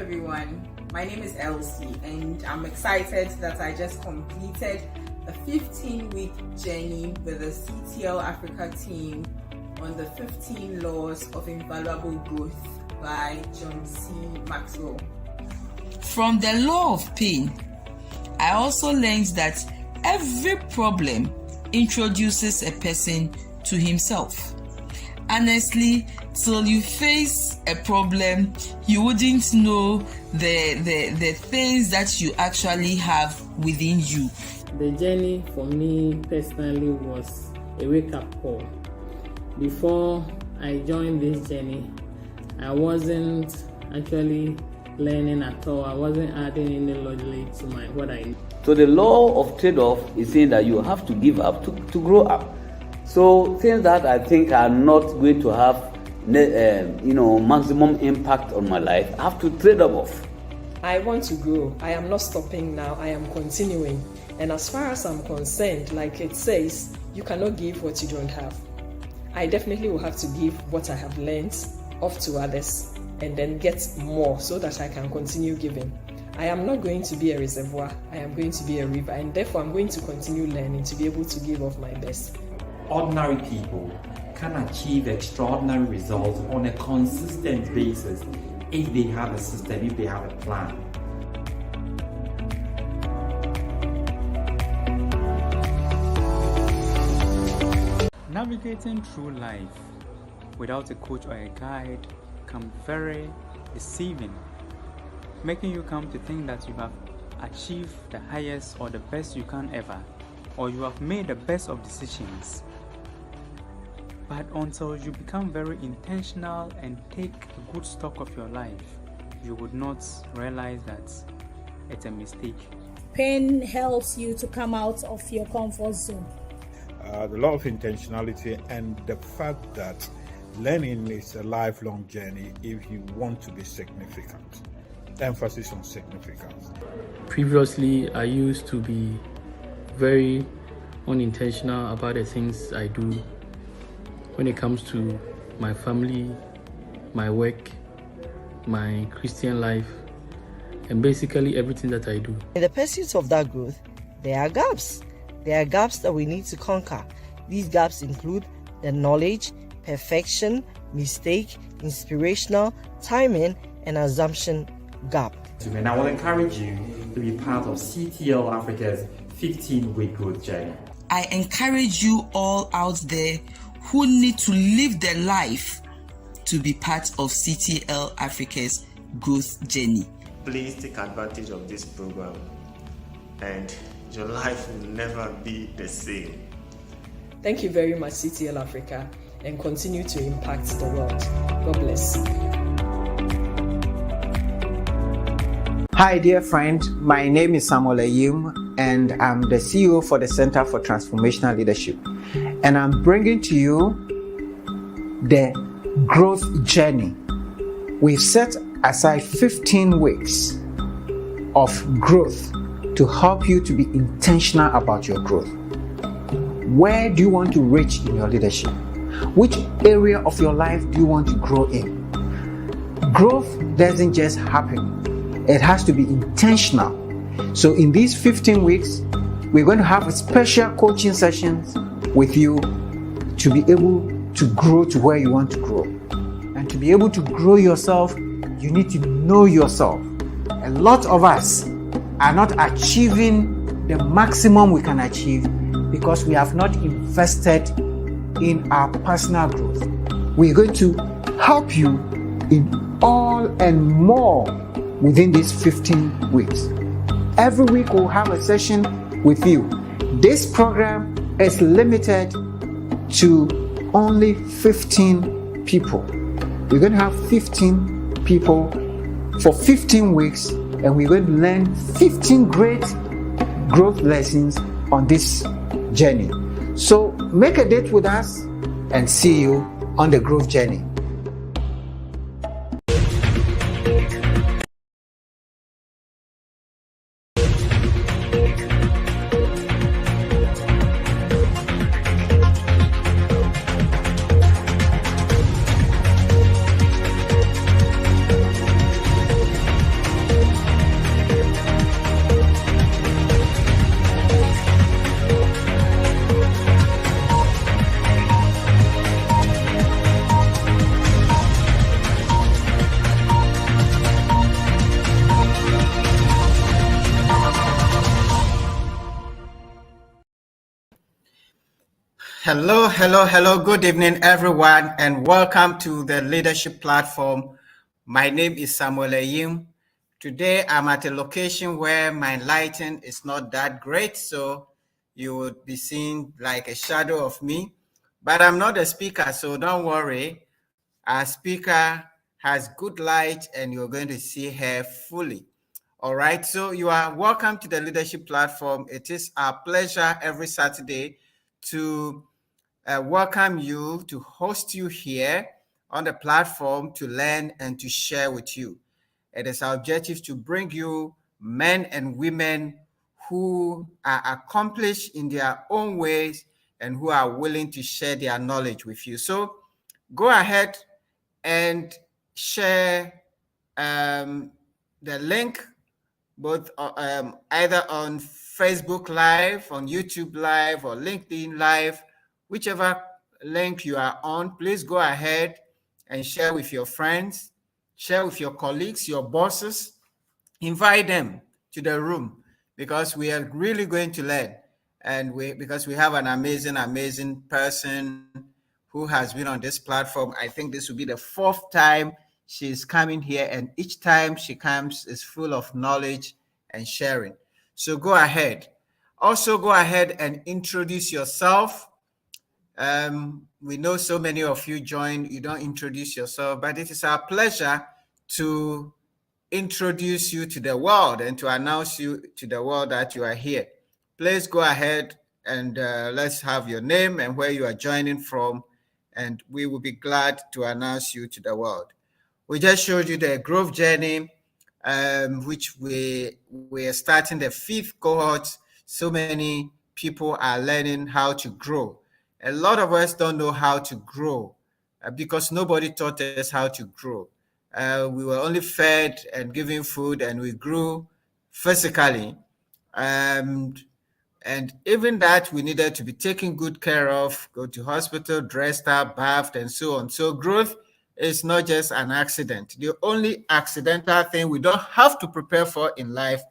everyone. My name is Elsie and I'm excited that I just completed a 15-week journey with the CTL Africa team on the 15 Laws of Invaluable Growth by John C. Maxwell. From the law of pain, I also learned that every problem introduces a person to himself. Honestly, till you face a problem, you wouldn't know the things that you actually have within you. The journey for me personally was a wake-up call. Before I joined this journey, I wasn't actually learning at all. I wasn't adding any logic to what I knew. So the law of trade-off is saying that you have to give up to grow up. So things that I think are not going to have maximum impact on my life, I have to trade them off. I want to grow. I am not stopping now. I am continuing. And as far as I'm concerned, like it says, you cannot give what you don't have. I definitely will have to give what I have learned off to others and then get more so that I can continue giving. I am not going to be a reservoir. I am going to be a river, and therefore I'm going to continue learning to be able to give of my best. Ordinary people can achieve extraordinary results on a consistent basis if they have a system, if they have a plan. Navigating through life without a coach or a guide can be very deceiving, making you come to think that you have achieved the highest or the best you can ever, or you have made the best of decisions. But until you become very intentional and take a good stock of your life, you would not realize that it's a mistake. Pain helps you to come out of your comfort zone. The law of intentionality and the fact that learning is a lifelong journey if you want to be significant. Emphasis on significance. Previously, I used to be very unintentional about the things I do when it comes to my family, my work, my Christian life, and basically everything that I do. In the pursuit of that growth, there are gaps. There are gaps that we need to conquer. These gaps include the knowledge, perfection, mistake, inspirational, timing, and assumption gap. And I will encourage you to be part of CTL Africa's 15-week growth journey. I encourage you all out there who need to live their life to be part of CTL Africa's growth journey. Please take advantage of this program and your life will never be the same. Thank you very much, CTL Africa, and continue to impact the world. God bless. Hi dear friend, my name is Samuel Ayim and I'm the CEO for the Center for Transformational Leadership, and I'm bringing to you the growth journey. We've set aside 15 weeks of growth to help you to be intentional about your growth. Where do you want to reach in your leadership? Which area of your life do you want to grow in? Growth doesn't just happen. It has to be intentional. So in these 15 weeks, we're going to have a special coaching sessions with you to be able to grow to where you want to grow. And to be able to grow yourself, you need to know yourself. A lot of us are not achieving the maximum we can achieve because we have not invested in our personal growth. We're going to help you in all and more within these 15 weeks. Every week we'll have a session with you. This program is limited to only 15 people. We're going to have 15 people for 15 weeks, and we're going to learn 15 great growth lessons on this journey. So make a date with us and see you on the growth journey. Hello, hello, hello. Good evening, everyone, and welcome to the Leadership Platform. My name is Samuel Ayim. Today, I'm at a location where my lighting is not that great, so you would be seeing like a shadow of me. But I'm not a speaker, so don't worry. Our speaker has good light, and you're going to see her fully. All right, so you are welcome to the Leadership Platform. It is our pleasure every Saturday to welcome you, to host you here on the platform to learn and to share with you. It is our objective to bring you men and women who are accomplished in their own ways and who are willing to share their knowledge with you. So go ahead and share the link both either on Facebook Live, on YouTube Live, or LinkedIn Live, whichever link you are on. Please go ahead and share with your friends, share with your colleagues, your bosses, invite them to the room because we are really going to learn. And because we have an amazing person who has been on this platform. I think this will be the fourth time she's coming here, and each time she comes is full of knowledge and sharing. So go ahead. Also, go ahead and introduce yourself. We know so many of you join, you don't introduce yourself, but it is our pleasure to introduce you to the world and to announce you to the world that you are here. Please go ahead and let's have your name and where you are joining from, and we will be glad to announce you to the world. We just showed you the growth journey, which we are starting the 5th cohort. So many people are learning how to grow. A lot of us don't know how to grow because nobody taught us how to grow. We were only fed and given food, and we grew physically. And even that, we needed to be taken good care of, go to hospital, dressed up, bathed, and so on. So growth is not just an accident. The only accidental thing we don't have to prepare for in life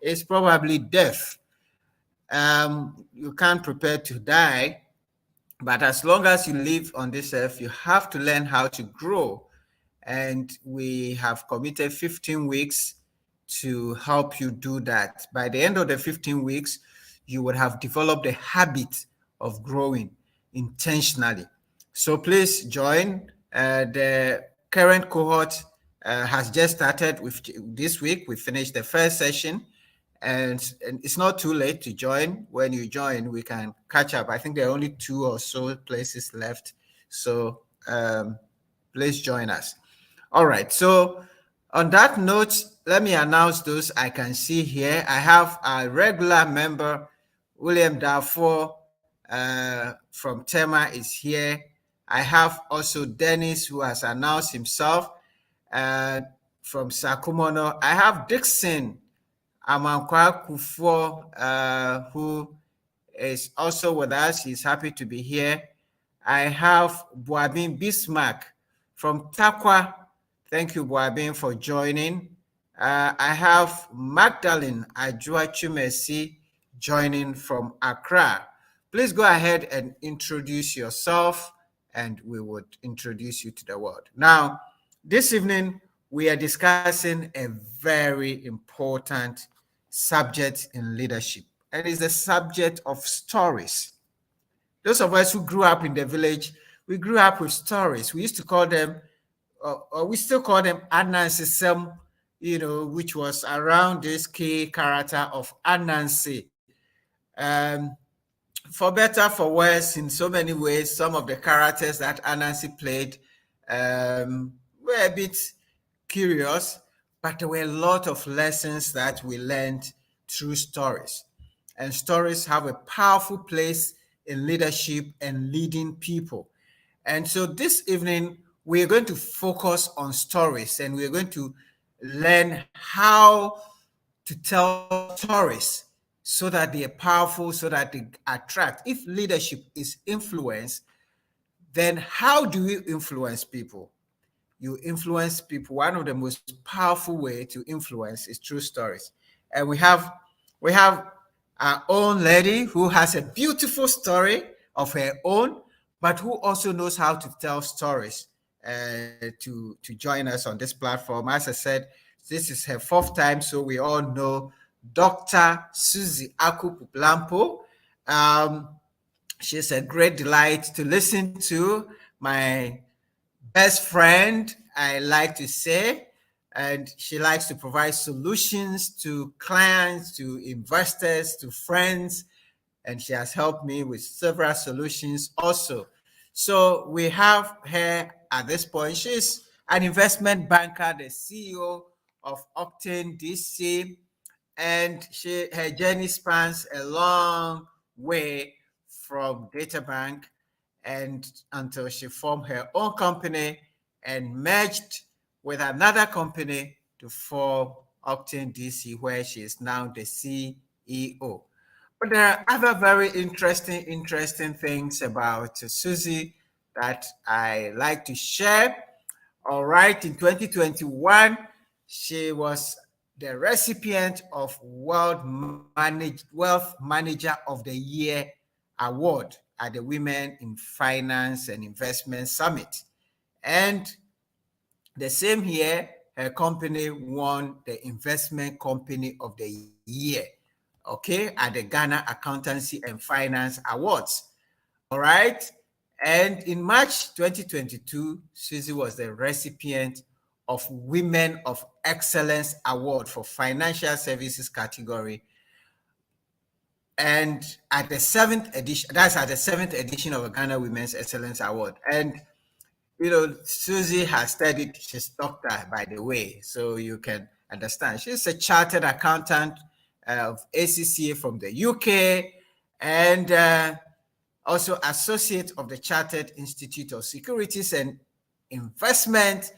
is probably death. You can't prepare to die, but as long as you live on this earth, you have to learn how to grow. And we have committed 15 weeks to help you do that. By the end of the 15 weeks, you would have developed a habit of growing intentionally. So please join. The current cohort has just started with this week. We finished the first session, and it's not too late to join. When you join, we can catch up. I think there are only 2 or so places left. So please join us. All right. So on that note, let me announce those I can see here. I have a regular member, William Darfur from Tema is here. I have also Dennis, who has announced himself from Sakumono. I have Dixon Amankwa Kufo, who is also with us. He's happy to be here. I have Boabin Bismarck from Takwa. Thank you, Boabin, for joining. I have Magdalene Ajua Chumesi joining from Accra. Please go ahead and introduce yourself, and we would introduce you to the world. Now, this evening, we are discussing a very important subject in leadership, and it's the subject of stories. Those of us who grew up in the village, we grew up with stories. We used to call them, or we still call them Anansi, which was around this key character of Anansi. For better, for worse, in so many ways, some of the characters that Anansi played were a bit curious, but there were a lot of lessons that we learned through stories. And stories have a powerful place in leadership and leading people. And so this evening, we're going to focus on stories, and we're going to learn how to tell stories so that they are powerful, so that they attract. If leadership is influence, then how do we influence people? You influence people. One of the most powerful way to influence is through stories. And we have our own lady who has a beautiful story. of her own, but who also knows how to tell stories to join us on this platform. As I said, this is her fourth time, so we all know Dr. Suzy Puplampu. She's a great delight to listen to. My best friend, I like to say, and she likes to provide solutions to clients, to investors, to friends, and she has helped me with several solutions also. So we have her at this point. She's an investment banker, the CEO of Octane DC, and her journey spans a long way from Databank and until she formed her own company and merged with another company to form Octane DC, where she is now the CEO. But there are other very interesting things about Suzy that I like to share. All right, in 2021, she was the recipient of Wealth Manager of the Year award at the Women in Finance and Investment Summit. And the same year, her company won the Investment Company of the Year, okay, at the Ghana Accountancy and Finance Awards. All right. And in March 2022, Suzy was the recipient of Women of Excellence Award for Financial Services category. And at the seventh edition, that's at the seventh edition of the Ghana Women's Excellence Award. And you know, Suzy has studied, she's doctor, by the way, so you can understand. She's a chartered accountant of ACCA from the UK and also associate of the Chartered Institute of Securities and Investment.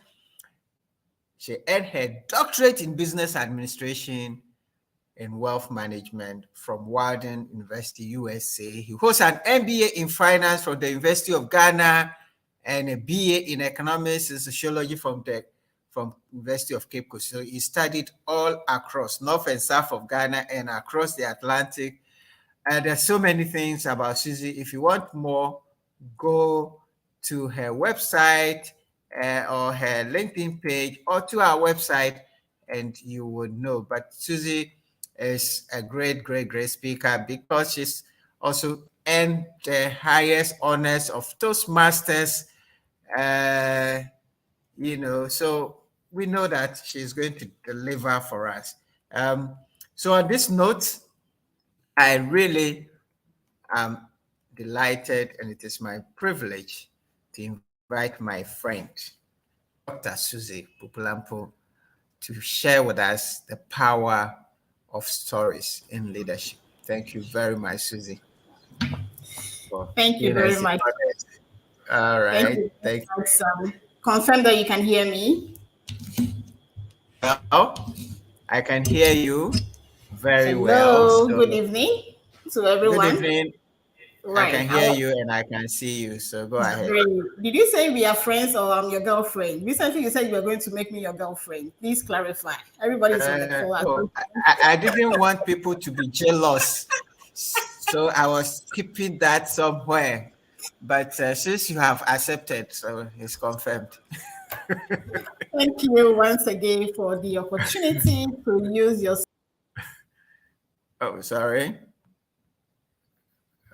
She earned her doctorate in business administration and wealth management from Walden University, USA. He holds an MBA in finance from the University of Ghana and a BA in economics and sociology from University of Cape Coast. So he studied all across North and South of Ghana and across the Atlantic. And there's so many things about Suzy. If you want more, go to her website or her LinkedIn page or to our website and you would know. But Suzy is a great speaker because she's also earned the highest honors of Toastmasters. You know, so we know that she's going to deliver for us. So on this note, I really am delighted, and it is my privilege to invite my friend, Dr. Suzy Puplampu, to share with us the power of stories in leadership. Thank you very much, Suzy. Thank you very much. All right. Thank you. Confirm that you can hear me. Well, I can hear you very Hello, well. So good evening to everyone. Good evening. Right. I can hear you and I can see you. So go ahead. Did you say we are friends or I'm your girlfriend? Recently, you said you were going to make me your girlfriend. Please clarify. Everybody's on the call. No, I didn't want people to be jealous. So I was keeping that somewhere. But since you have accepted, so it's confirmed. Thank you once again for the opportunity to use your... Oh, sorry.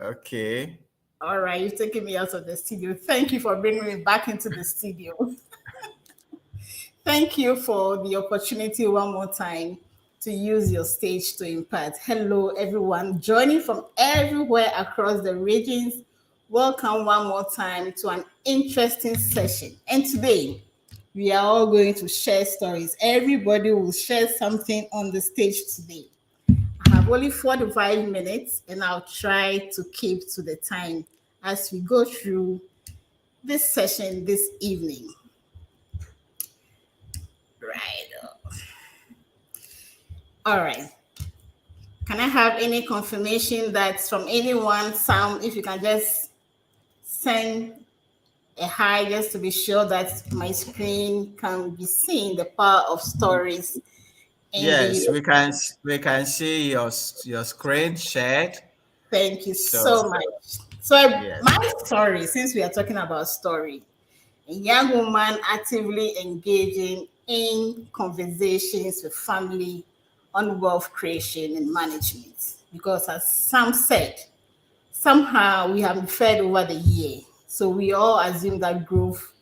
Okay. All right, you've taken me out of the studio. Thank you for bringing me back into the studio. Thank you for the opportunity one more time to use your stage to impart. Hello, everyone joining from everywhere across the regions. Welcome one more time to an interesting session. And today, we are all going to share stories. Everybody will share something on the stage today. I have only 45 minutes and I'll try to keep to the time as we go through this session this evening. Right. All right. Can I have any confirmation that's from anyone? Sam, if you can just send a hi just to be sure that my screen can be seen, the power of stories. Yes, we can see your screen shared. Thank you so much. So Yes. my story, since we are talking about story, a young woman actively engaging in conversations with family on wealth creation and management. Because as Sam said, somehow we have been fed over the year. So we all assume that growth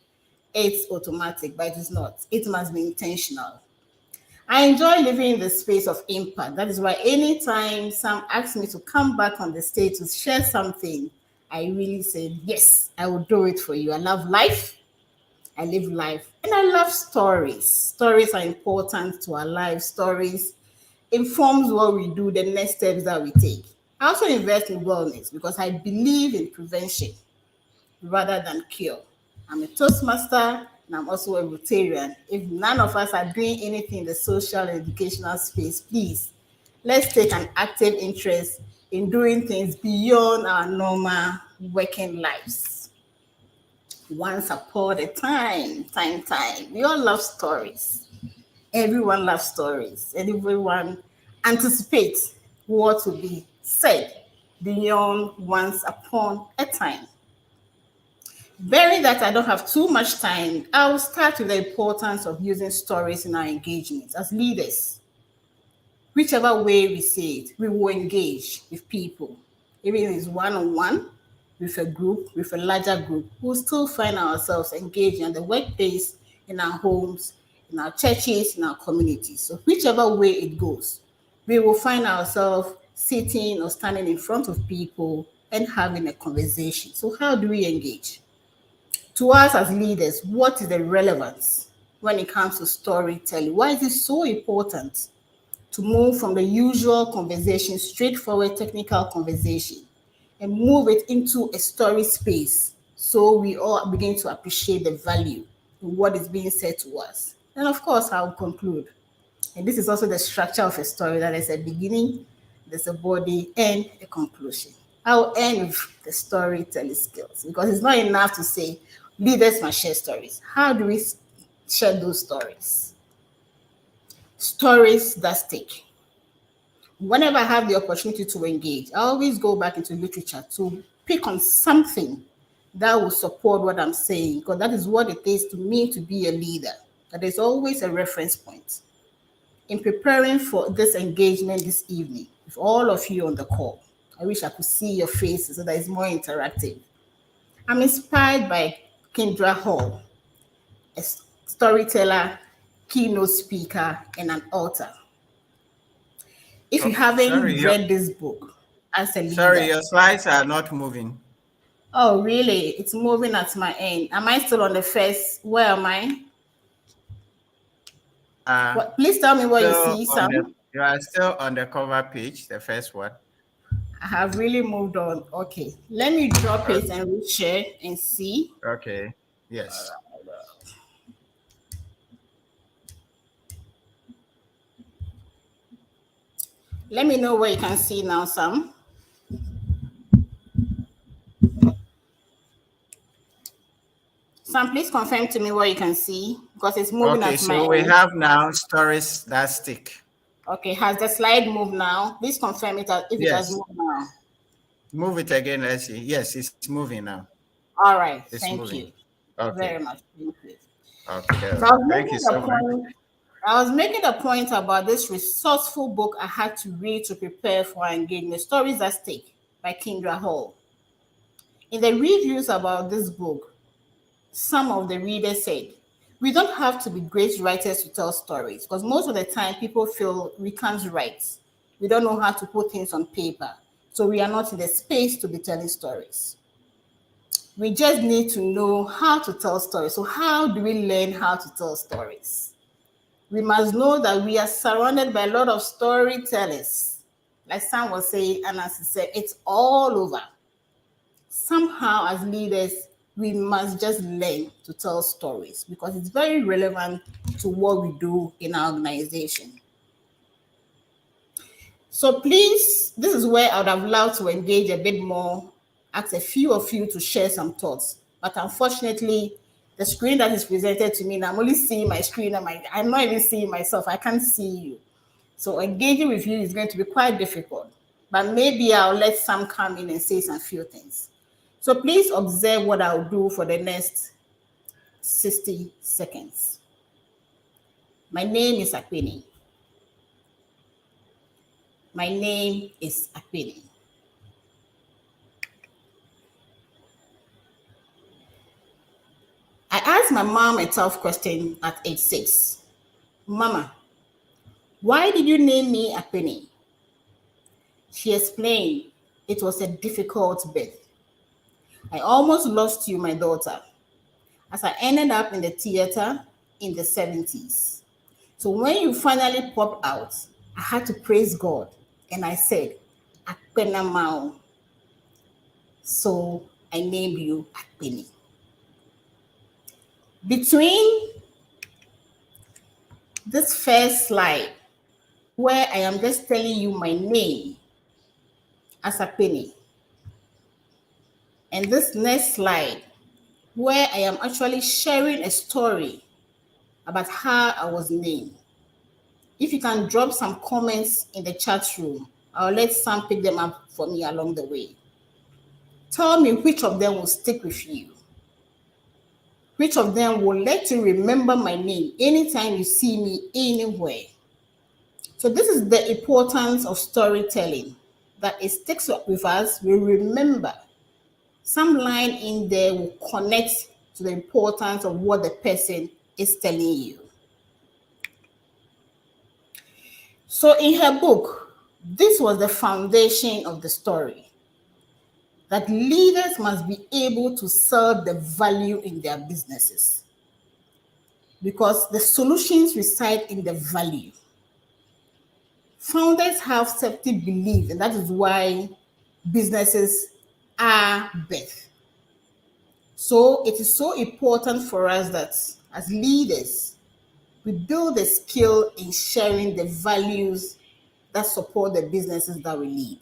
is automatic, but it is not. It must be intentional. I enjoy living in the space of impact. That is why anytime Sam asks me to come back on the stage to share something, I really say, yes, I will do it for you. I love life. I live life. And I love stories. Stories are important to our lives. Stories informs what we do, the next steps that we take. I also invest in wellness because I believe in prevention rather than cure. I'm a Toastmaster and I'm also a Rotarian. If none of us are doing anything in the social and educational space, please, let's take an active interest in doing things beyond our normal working lives. Once upon a time. We all love stories. Everyone loves stories, and everyone anticipates what will be said beyond once upon a time. Bearing that I don't have too much time, I'll start with the importance of using stories in our engagements as leaders. Whichever way we say it, we will engage with people. Even if it's one on one, with a group, with a larger group, we'll still find ourselves engaging in the workplace, in our homes, in our churches, in our communities. So, whichever way it goes, we will find ourselves sitting or standing in front of people and having a conversation. So, how do we engage? To us as leaders, what is the relevance when it comes to storytelling? Why is it so important to move from the usual conversation, straightforward technical conversation, and move it into a story space so we all begin to appreciate the value in what is being said to us? And of course, I'll conclude. And this is also the structure of a story that there's a beginning, there's a body, and a conclusion. I'll end with the storytelling skills because it's not enough to say leaders must share stories. How do we share those stories? Stories that stick. Whenever I have the opportunity to engage, I always go back into literature to pick on something that will support what I'm saying, because that is what it is to me to be a leader. That is always a reference point. In preparing for this engagement this evening, with all of you on the call, I wish I could see your faces so that it's more interactive. I'm inspired by Kendra Hall, a storyteller, keynote speaker, and an author. If you haven't read this book as a Sorry, leader, your slides are not moving. oh really? It's moving at my end. Am I still on the first? Where am I? Please tell me what you see, Sam. You are still on the cover page, the first one. I have really moved on. Okay, let me drop it and reshare and see. Okay, yes. Let me know what you can see now, Sam. Sam, please confirm to me what you can see because it's moving at my end. Okay, so we have now stories that stick. Okay, has the slide moved now? Please confirm it if it has moved now. Move it again, let's see. Yes, it's moving now. All right, it's thank moving. you Okay. very much. Thank you. Okay, So thank you so much. I was making a point about this resourceful book I had to read to prepare for our engagement, Stories at Stake by Kendra Hall. In the reviews about this book, some of the readers said, we don't have to be great writers to tell stories because most of the time people feel we can't write. We don't know how to put things on paper. So we are not in the space to be telling stories. We just need to know how to tell stories. So how do we learn how to tell stories? We must know that we are surrounded by a lot of storytellers. Like Sam was saying, and as he said, it's all over. Somehow, as leaders, we must just learn to tell stories because it's very relevant to what we do in our organization. So please, this is where I would have loved to engage a bit more, ask a few of you to share some thoughts. But unfortunately, the screen that is presented to me, and I'm only seeing my screen, and I'm not even seeing myself. I can't see you. So engaging with you is going to be quite difficult. But maybe I'll let Sam come in and say some few things. So please observe what I'll do for the next 60 seconds. My name is Akpeni. My name is Akpeni. I asked my mom a tough question at age 6. Mama, why did you name me Akpeni? She explained it was a difficult birth. I almost lost you, my daughter, as I ended up in the theater in the 70s. So when you finally popped out, I had to praise God. And I said, Akpena Mao. So I named you Akpeni. Between this first slide, where I am just telling you my name as Akpeni, and this next slide, where I am actually sharing a story about how I was named. If you can drop some comments in the chat room, I'll let Sam pick them up for me along the way. Tell me which of them will stick with you. Which of them will let you remember my name anytime you see me anywhere. So this is the importance of storytelling, that it sticks with us, we remember. Some line in there will connect to the importance of what the person is telling you. So in her book, this was the foundation of the story, that leaders must be able to sell the value in their businesses, because the solutions reside in the value. Founders have safety belief, and that is why businesses are birthed. So it is so important for us that as leaders, we build a skill in sharing the values that support the businesses that we lead.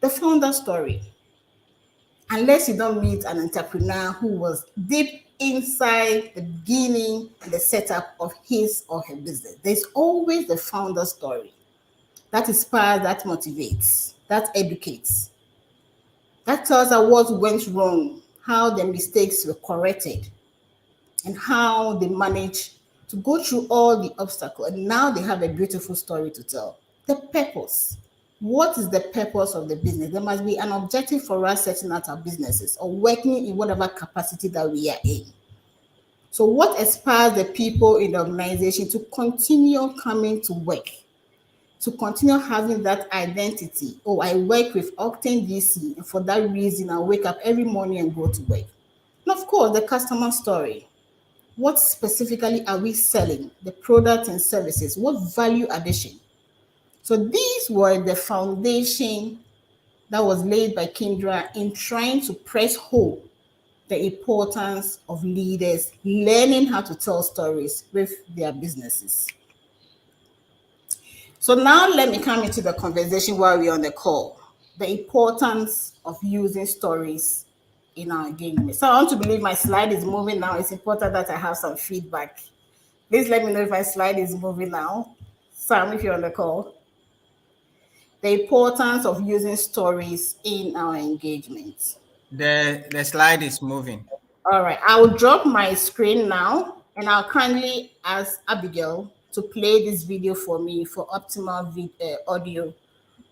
The founder story. Unless you don't meet an entrepreneur who was deep inside the beginning and the setup of his or her business, there's always the founder story. That inspires, that motivates, that educates. That tells us what went wrong, how the mistakes were corrected, and how they managed to go through all the obstacles. And now they have a beautiful story to tell. The purpose. What is the purpose of the business? There must be an objective for us setting out our businesses or working in whatever capacity that we are in. So what inspires the people in the organization to continue coming to work, to continue having that identity? Oh, I work with Octane DC, and for that reason, I wake up every morning and go to work. And of course, the customer story. What specifically are we selling? The products and services. What value addition? So these were the foundation that was laid by Kindra in trying to press home the importance of leaders learning how to tell stories with their businesses. So now let me come into the conversation while we're on the call. The importance of using stories in our engagement. So I want to believe my slide is moving now. It's important that I have some feedback. Please let me know if my slide is moving now. Sam, if you're on the call. The importance of using stories in our engagement. The slide is moving. All right, I will drop my screen now, and I'll kindly ask Abigail to play this video for me for optimal audio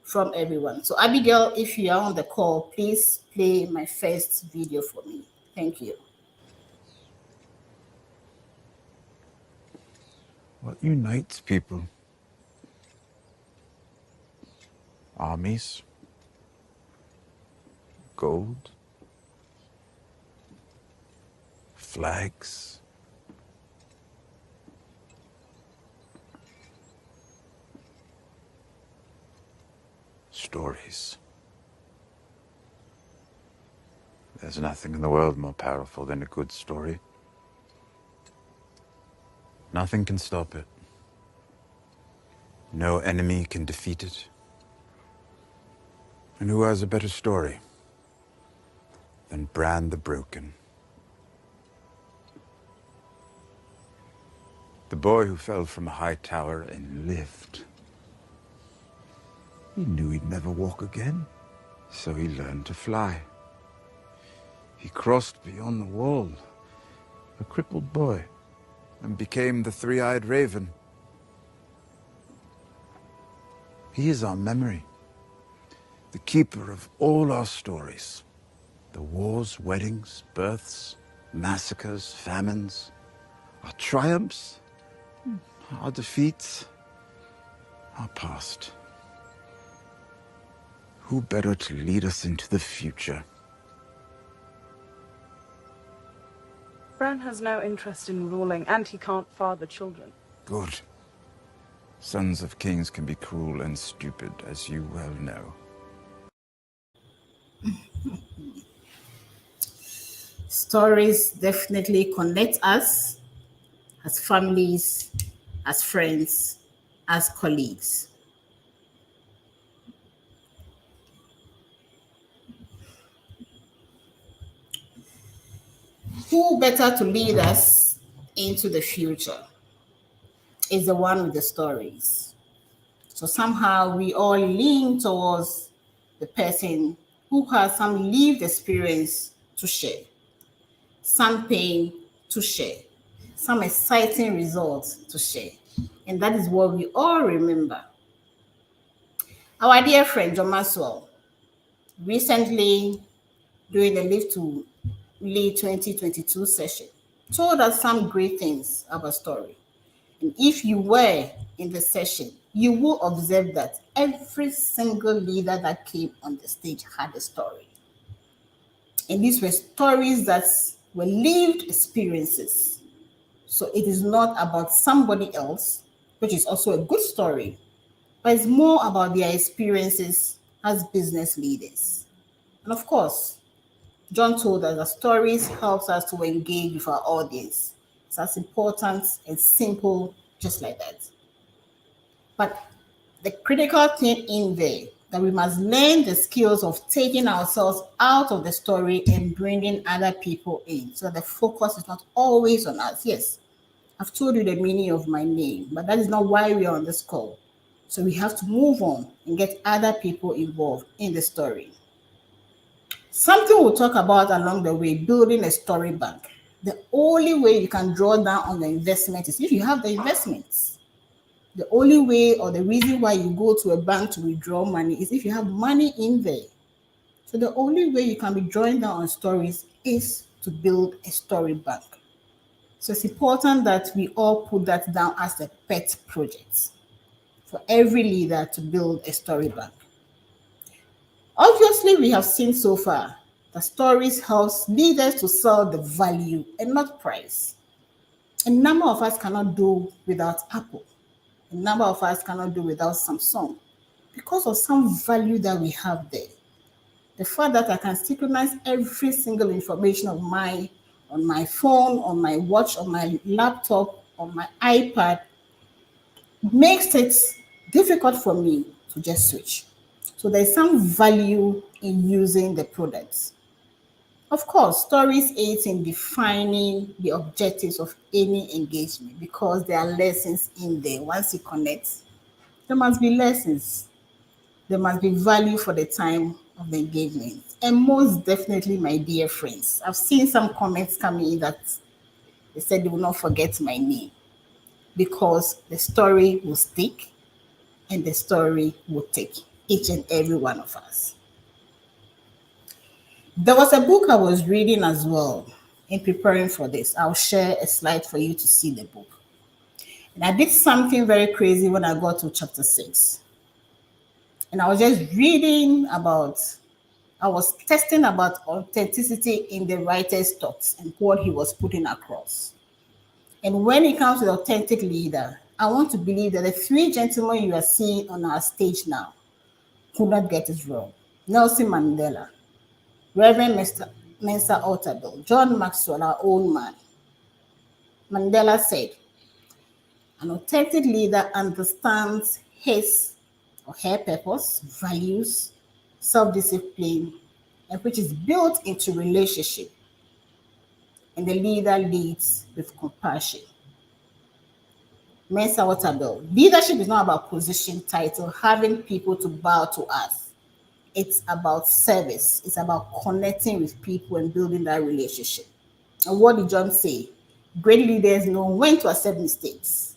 from everyone. So Abigail, if you are on the call, please play my first video for me. Thank you. What unites people? Armies? Gold? Flags? Stories. There's nothing in the world more powerful than a good story. Nothing can stop it. No enemy can defeat it. And who has a better story than Bran the Broken? The boy who fell from a high tower and lived. He knew he'd never walk again, so he learned to fly. He crossed beyond the wall, a crippled boy, and became the three-eyed raven. He is our memory, the keeper of all our stories. The wars, weddings, births, massacres, famines, our triumphs, our defeats, our past. Who better to lead us into the future? Bran has no interest in ruling, and he can't father children. Good. Sons of kings can be cruel and stupid, as you well know. Stories definitely connect us as families, as friends, as colleagues. Who better to lead us into the future is the one with the stories. So somehow we all lean towards the person who has some lived experience to share, some pain to share, some exciting results to share. And that is what we all remember. Our dear friend John Maxwell recently, during the Live to Lead 2022 session, told us some great things about story. And if you were in the session, you will observe that every single leader that came on the stage had a story. And these were stories that were lived experiences. So it is not about somebody else, which is also a good story, but it's more about their experiences as business leaders. And of course, John told us that stories helps us to engage with our audience. It's as important and simple, just like that. But the critical thing in there that we must learn the skills of taking ourselves out of the story and bringing other people in, so the focus is not always on us. Yes, I've told you the meaning of my name, but that is not why we are on this call. So we have to move on and get other people involved in the story. Something we'll talk about along the way, building a story bank. The only way you can draw down on the investment is if you have the investments. The only way or the reason why you go to a bank to withdraw money is if you have money in there. So the only way you can be drawing down on stories is to build a story bank. So it's important that we all put that down as a pet project for every leader to build a story bank. Obviously, we have seen so far that stories helps leaders to sell the value and not price. A number of us cannot do without Apple. A number of us cannot do without Samsung because of some value that we have there. The fact that I can synchronize every single information of my on my phone, on my watch, on my laptop, on my iPad makes it difficult for me to just switch. So there's some value in using the products. Of course, stories aid in defining the objectives of any engagement because there are lessons in there. Once you connect, there must be lessons. There must be value for the time of the engagement. And most definitely, my dear friends, I've seen some comments coming in that they said they will not forget my name because the story will stick and the story will take each and every one of us. There was a book I was reading as well in preparing for this. I'll share a slide for you to see the book. And I did something very crazy when I got to chapter 6. And I was just reading about, I was testing about authenticity in the writer's thoughts and what he was putting across. And when it comes to the authentic leader, I want to believe that the three gentlemen you are seeing on our stage now could not get it wrong. Nelson Mandela, Reverend Mensa Otabil, John Maxwell, our own man. Mandela said, an authentic leader understands his or her purpose, values, self-discipline, and which is built into relationship. And the leader leads with compassion. Mensa Otabil, leadership is not about position, title, having people to bow to us. it's about service. It's about connecting with people and building that relationship. And what did John say? Great leaders know when to accept mistakes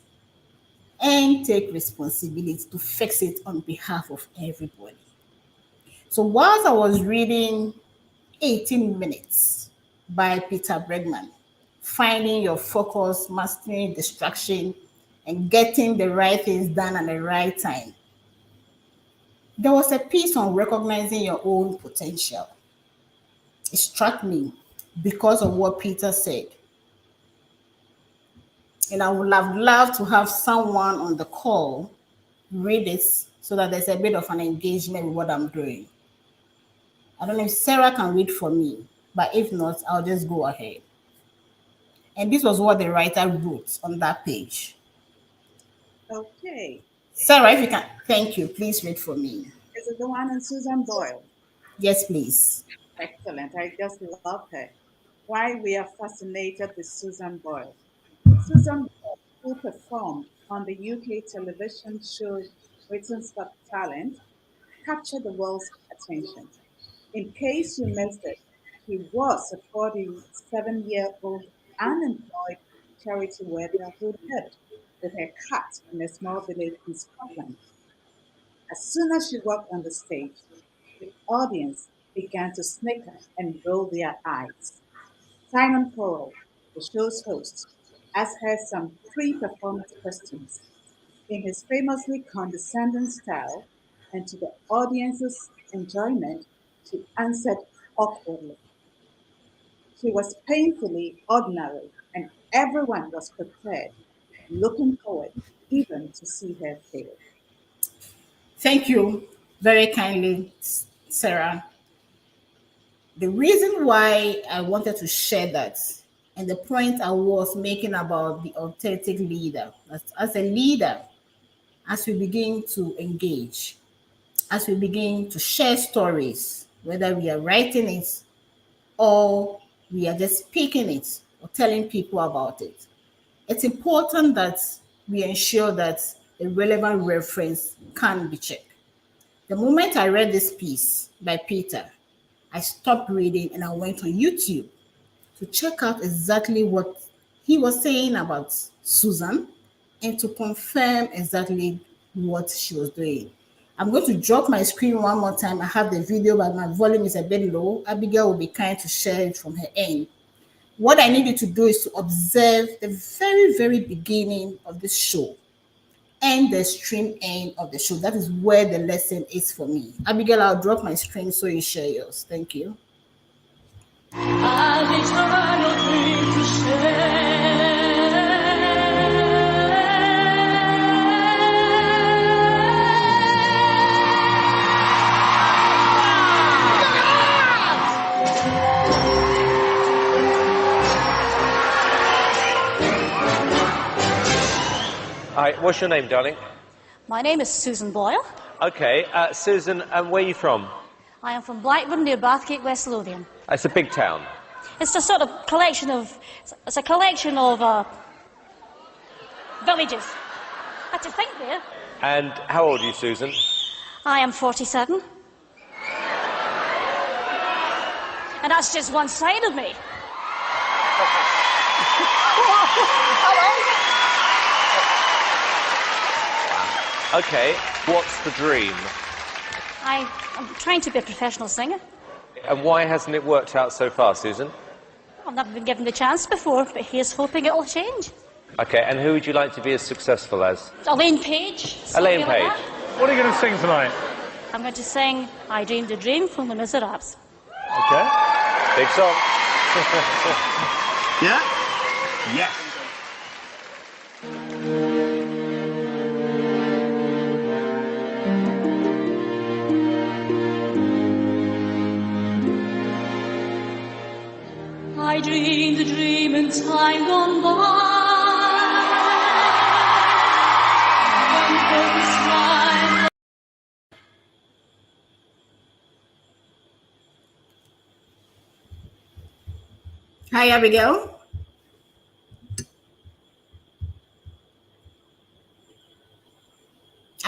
and take responsibility to fix it on behalf of everybody. So whilst I was reading 18 Minutes by Peter Bregman, finding your focus, mastering distraction, and getting the right things done at the right time, there was a piece on recognizing your own potential. It struck me because of what Peter said. And I would have loved to have someone on the call read it so that there's a bit of an engagement with what I'm doing. I don't know if Sarah can read for me, but if not, I'll just go ahead. And this was what the writer wrote on that page. Okay. Sarah, if you can, thank you. Please read for me. Is it the one on Susan Boyle? Yes, please. Excellent. I just love her. Why we are fascinated with Susan Boyle. Susan Boyle, who performed on the UK television show Britain's Got Talent, captured the world's attention. In case you missed it, he was a 47-year-old unemployed charity worker who lived with her cat in a small village in Scotland. As soon as she walked on the stage, the audience began to snicker and roll their eyes. Simon Cowell, the show's host, asked her some pre-performance questions in his famously condescending style, and to the audience's enjoyment, she answered awkwardly. She was painfully ordinary, and everyone was prepared, looking forward even to see her fail. Thank you very kindly, Sarah. The reason why I wanted to share that and the point I was making about the authentic leader, as a leader, as we begin to engage, as we begin to share stories, whether we are writing it or we are just speaking it or telling people about it, it's important that we ensure that a relevant reference can be checked. The moment I read this piece by Peter, I stopped reading and I went on YouTube to check out exactly what he was saying about Susan and to confirm exactly what she was doing. I'm going to drop my screen one more time. I have the video, but my volume is a bit low. Abigail will be kind to share it from her end. What I need you to do is to observe the very, very beginning of this show and the stream end of the show. That is where the lesson is for me. Abigail, I'll drop my screen so you share yours. Thank you. Hi, what's your name, darling? My name is Susan Boyle. Okay, Susan, and where are you from? I am from Blackburn near Bathgate, West Lothian. It's a big town. It's a sort of collection of villages. I had to think there. And how old are you, Susan? I am 47. And that's just one side of me. Okay, what's the dream? I'm trying to be a professional singer. And why hasn't it worked out so far, Susan? I've never been given the chance before, but here's hoping it'll change. Okay, and who would you like to be as successful as? Elaine Page. Elaine something Page. like What are you going to sing tonight? I'm going to sing I Dreamed a Dream from the Miserables. Okay, big song. Yeah? Yes. I dreamed a dream in time gone by. Hi, Abigail.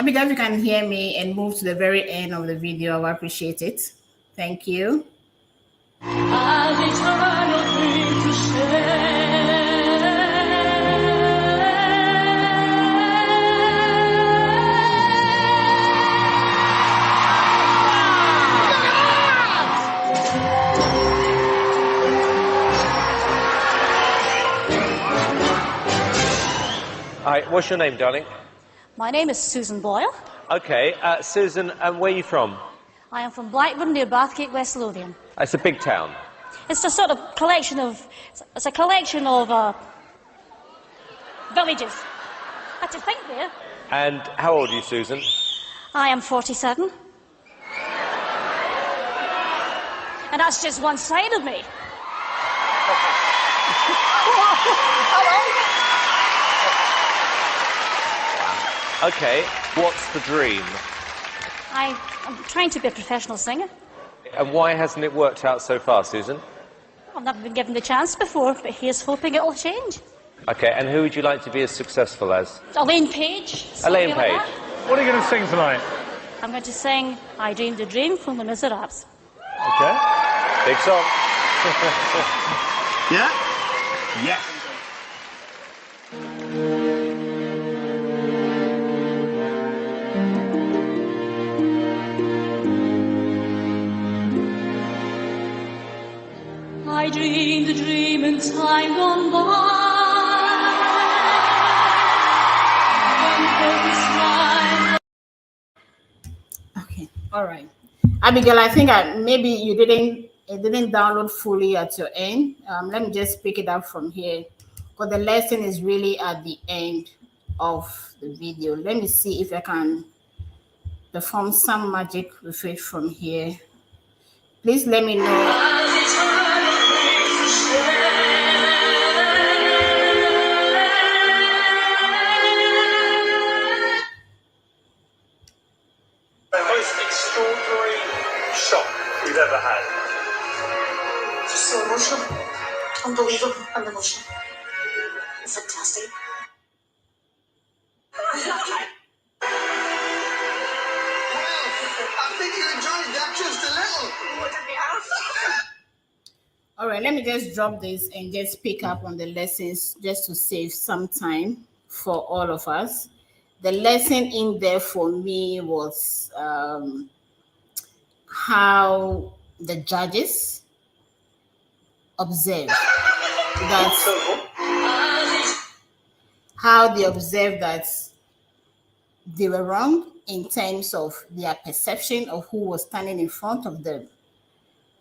Abigail, if you can hear me and move to the very end of the video, I will appreciate it. Thank you. Hi, what's your name, darling? My name is Susan Boyle. Okay, Susan, and where are you from? I am from Blackburn near Bathgate, West Lothian. It's a big town. It's a sort of collection of villages. I had to think there. And how old are you, Susan? I am 47. And that's just one side of me. Okay, what's the dream? I'm trying to be a professional singer. And why hasn't it worked out so far, Susan? I've never been given the chance before, but here's hoping it'll change. Okay, and who would you like to be as successful as? Elaine Page. Elaine something like Page. that. What are you going to sing tonight? I'm going to sing I Dreamed a Dream from Les Miserables. Okay. Big song. Yeah? Yes. I dreamed a dream in time gone by. Okay, all right. Abigail, I think maybe it didn't download fully at your end. Let me just pick it up from here, because the lesson is really at the end of the video. Let me see if I can perform some magic with it from here. Please let me know. The most extraordinary shock we've ever had. So emotional. Unbelievable and emotional. Fantastic. I think you enjoyed that just a little. All right, let me just drop this and just pick up on the lessons just to save some time for all of us. The lesson in there for me was how the judges observed that they were wrong in terms of their perception of who was standing in front of them.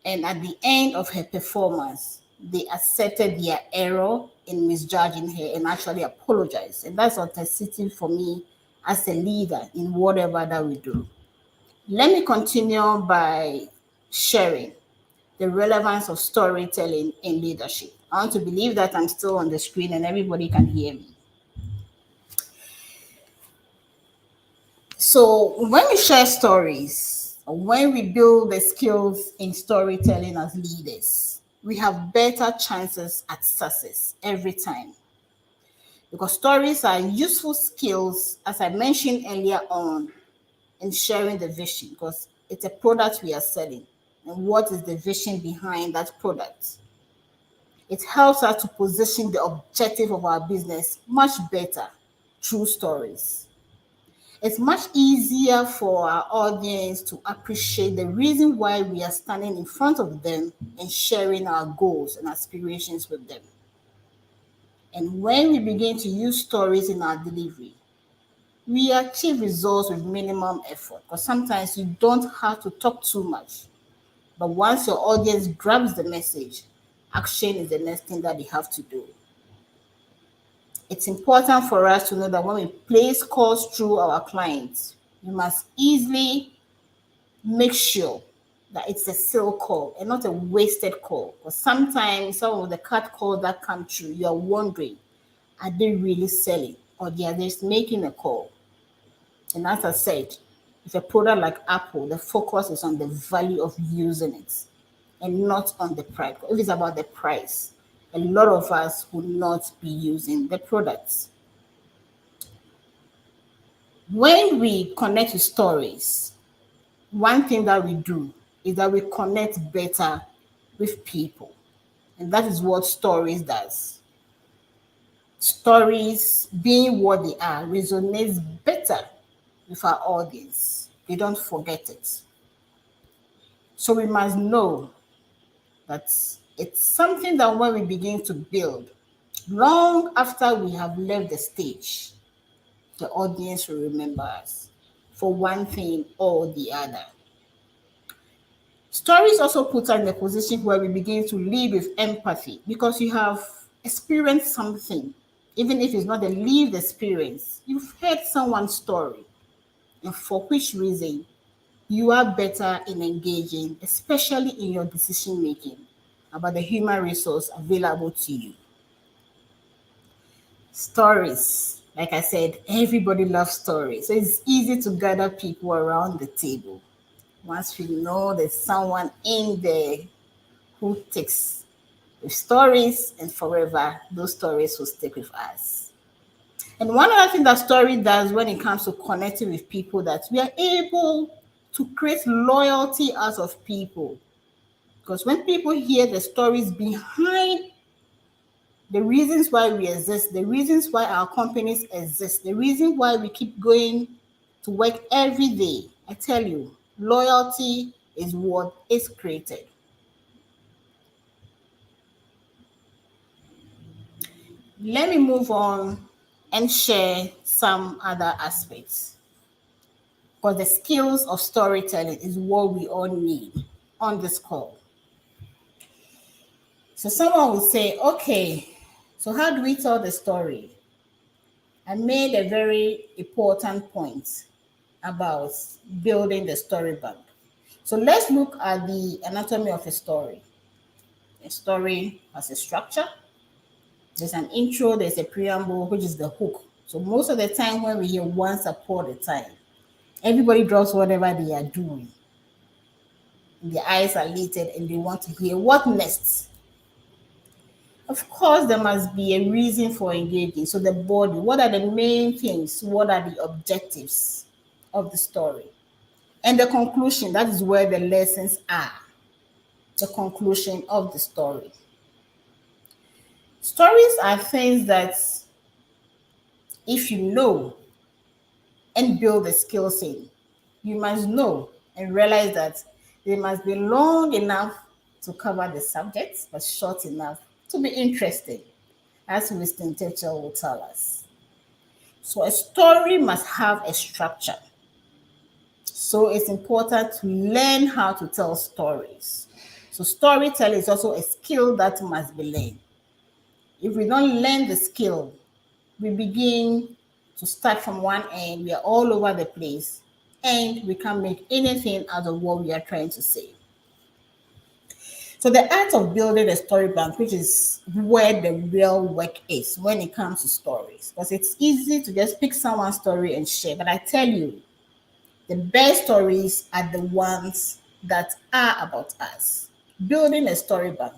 And at the end of her performance, they accepted their error in misjudging her and actually apologized. And that's authenticity for me as a leader in whatever that we do. Let me continue by sharing the relevance of storytelling in leadership. I want to believe that I'm still on the screen and everybody can hear me. So when we share stories, when we build the skills in storytelling as leaders, we have better chances at success every time. Because stories are useful skills, as I mentioned earlier on, in sharing the vision, because it's a product we are selling. And what is the vision behind that product? It helps us to position the objective of our business much better through stories. It's much easier for our audience to appreciate the reason why we are standing in front of them and sharing our goals and aspirations with them. And when we begin to use stories in our delivery, we achieve results with minimum effort, because sometimes you don't have to talk too much. But once your audience grabs the message, action is the next thing that they have to do. It's important for us to know that when we place calls through our clients, we must easily make sure that it's a sale call and not a wasted call. Because sometimes some of the cut calls that come through, you're wondering, are they really selling or they are just making a call? And as I said, if a product like Apple, the focus is on the value of using it and not on the price. If it's about the price, a lot of us will not be using the products. When we connect with stories, one thing that we do is that we connect better with people. And that is what stories does. Stories, being what they are, resonates better with our audience. They don't forget it. So we must know that it's something that when we begin to build, long after we have left the stage, the audience will remember us for one thing or the other. Stories also put us in a position where we begin to live with empathy because you have experienced something, even if it's not a lived experience. You've heard someone's story, and for which reason you are better in engaging, especially in your decision making about the human resource available to you. Stories, like I said, everybody loves stories. So it's easy to gather people around the table. Once we know there's someone in there who takes with stories, and forever those stories will stick with us. And one other thing that story does when it comes to connecting with people, that we are able to create loyalty out of people. Because when people hear the stories behind the reasons why we exist, the reasons why our companies exist, the reason why we keep going to work every day, I tell you, loyalty is what is created. Let me move on and share some other aspects. Because the skills of storytelling is what we all need on this call. So someone will say, okay, so how do we tell the story? I made a very important point about building the story bank. So let's look at the anatomy of a story. A story has a structure. There's an intro, there's a preamble, which is the hook. So most of the time when we hear once upon a time, everybody drops whatever they are doing. Their eyes are lit and they want to hear what next. Of course, there must be a reason for engaging. So the body, what are the main things? What are the objectives of the story? And the conclusion, that is where the lessons are. The conclusion of the story. Stories are things that if you know and build a skill set, you must know and realize that they must be long enough to cover the subject, but short enough to be interesting, as Winston Churchill will tell us. So a story must have a structure. So it's important to learn how to tell stories. So storytelling is also a skill that must be learned. If we don't learn the skill, we begin to start from one end, we are all over the place, and we can't make anything out of what we are trying to say. So the art of building a story bank, which is where the real work is when it comes to stories, because it's easy to just pick someone's story and share. But I tell you, the best stories are the ones that are about us. Building a story bank.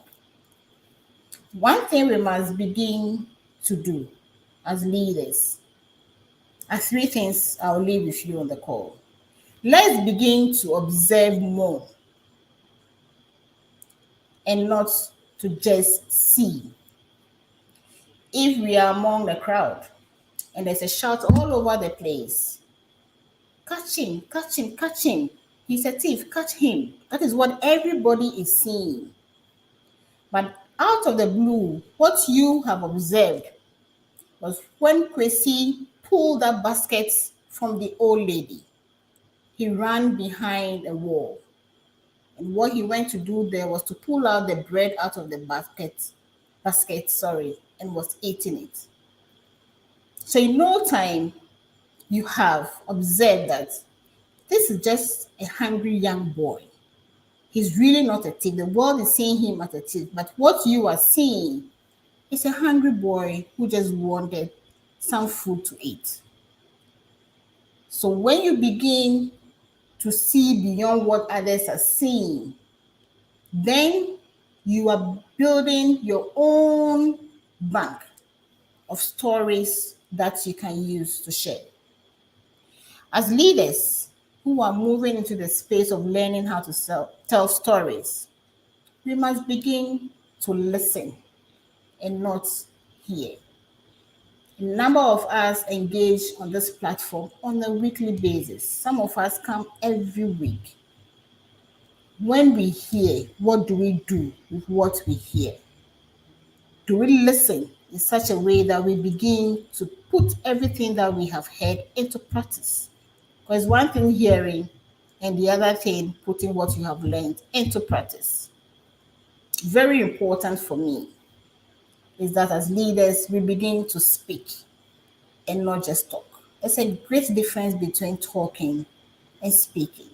One thing we must begin to do as leaders are three things I'll leave with you on the call. Let's begin to observe more and not to just see. If we are among the crowd and there's a shout all over the place, catch him, catch him, catch him. He's a thief, catch him. That is what everybody is seeing. But out of the blue, what you have observed was when Kwesi pulled that basket from the old lady, he ran behind a wall. And what he went to do there was to pull out the bread out of the basket, and was eating it. So in no time, you have observed that this is just a hungry young boy. He's really not a thief. The world is seeing him as a thief. But what you are seeing is a hungry boy who just wanted some food to eat. So when you begin to see beyond what others are seeing, then you are building your own bank of stories that you can use to share. As leaders who are moving into the space of learning how to tell stories, we must begin to listen and not hear. A number of us engage on this platform on a weekly basis. Some of us come every week. When we hear, what do we do with what we hear? Do we listen in such a way that we begin to put everything that we have heard into practice? Because one thing hearing and the other thing putting what you have learned into practice. Very important for me is that as leaders, we begin to speak and not just talk. There's a great difference between talking and speaking.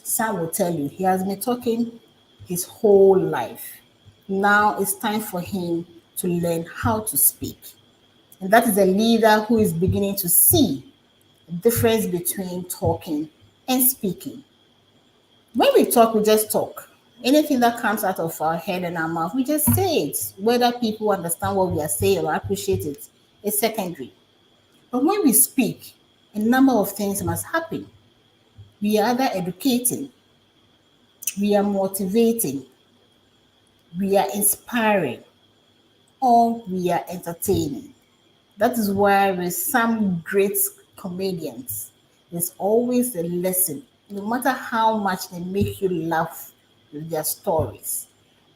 Sam will tell you he has been talking his whole life. Now it's time for him to learn how to speak. And that is a leader who is beginning to see the difference between talking and speaking. When we talk, we just talk. Anything that comes out of our head and our mouth, we just say it. Whether people understand what we are saying or appreciate it is secondary. But when we speak, a number of things must happen. We are either educating, we are motivating, we are inspiring, or we are entertaining. That is why with some great comedians, there's always a lesson. No matter how much they make you laugh with their stories,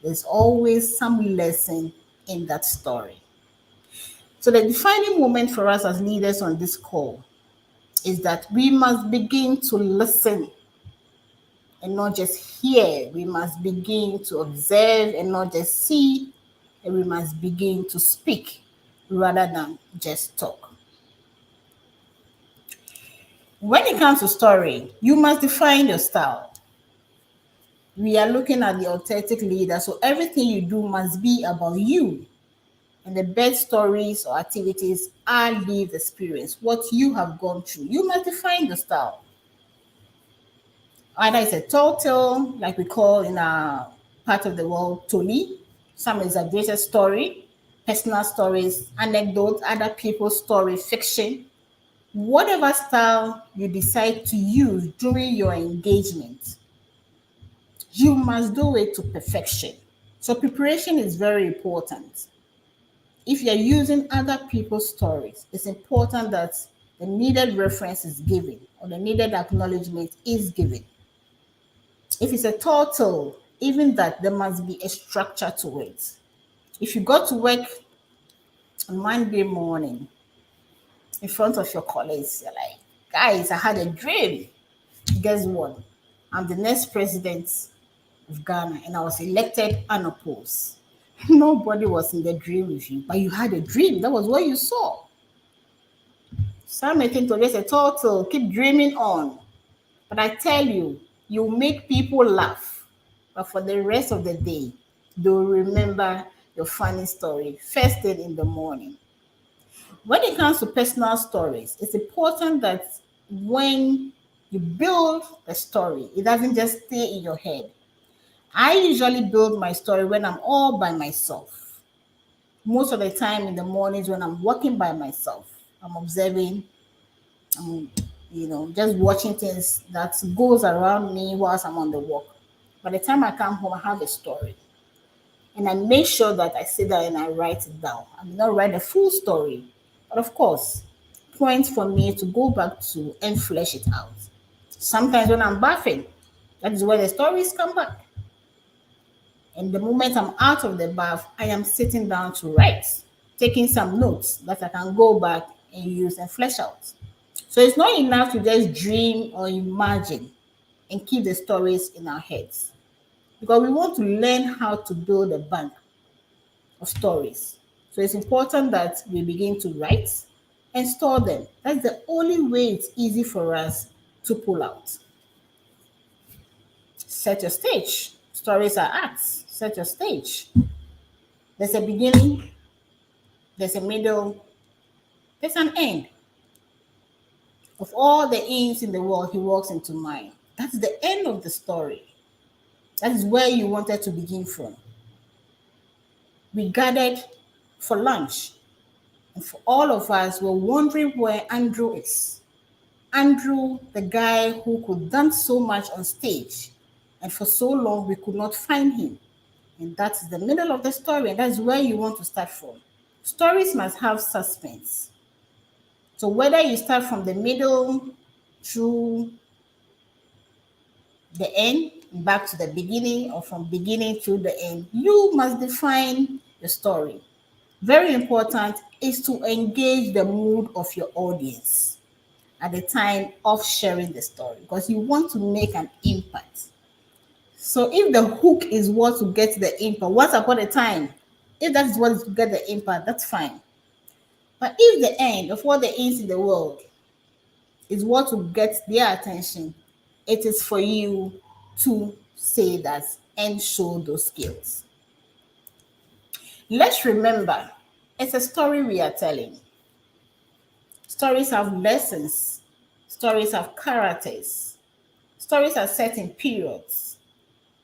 there's always some lesson in that story. So the defining moment for us as leaders on this call is that we must begin to listen and not just hear. We must begin to observe and not just see. And we must begin to speak rather than just talk. When it comes to story, you must define your style. We are looking at the authentic leader, so everything you do must be about you. And the best stories or activities are lived experience, what you have gone through. You must define your style. Either it's a tall tale, like we call in our part of the world, Toli. Some exaggerated story, personal stories, anecdotes, other people's story, fiction. Whatever style you decide to use during your engagement, you must do it to perfection. So preparation is very important. If you're using other people's stories, it's important that the needed reference is given or the needed acknowledgement is given. If it's a total, even that there must be a structure to it. If you go to work on Monday morning in front of your colleagues, you're like, guys, I had a dream. Guess what? I'm the next president of Ghana and I was elected unopposed. Nobody was in the dream with you, but you had a dream. That was what you saw. Some may think to just a total, keep dreaming on. But I tell you, you make people laugh. But for the rest of the day, they'll remember your funny story first thing in the morning. When it comes to personal stories, it's important that when you build a story, it doesn't just stay in your head. I usually build my story when I'm all by myself. Most of the time in the mornings when I'm walking by myself, I'm observing, just watching things that goes around me whilst I'm on the walk. By the time I come home, I have a story. And I make sure that I sit down and I write it down. I may not write the full story, but of course, points for me to go back to and flesh it out. Sometimes when I'm bathing, that is where the stories come back. And the moment I'm out of the bath, I am sitting down to write, taking some notes that I can go back and use and flesh out. So it's not enough to just dream or imagine and keep the stories in our heads, because we want to learn how to build a bank of stories. So it's important that we begin to write and store them. That's the only way it's easy for us to pull out. Set your stage. Stories are acts. Set your stage. There's a beginning, there's a middle, there's an end. Of all the ends in the world, he walks into mine. That's the end of the story. That is where you wanted to begin from. We gathered for lunch, and for all of us, we're wondering where Andrew is. Andrew, the guy who could dance so much on stage, and for so long we could not find him. And that's the middle of the story, and that's where you want to start from. Stories must have suspense. So whether you start from the middle through the end, back to the beginning, or from beginning to the end, you must define the story. Very important is to engage the mood of your audience at the time of sharing the story because you want to make an impact. So if the hook is what to get the impact, once upon a time, if that is what is to get the impact, that's fine. But if the end of what there is in the world is what to get their attention, it is for you to say that and show those skills. Let's remember, it's a story we are telling. Stories have lessons. Stories have characters. Stories are set in periods.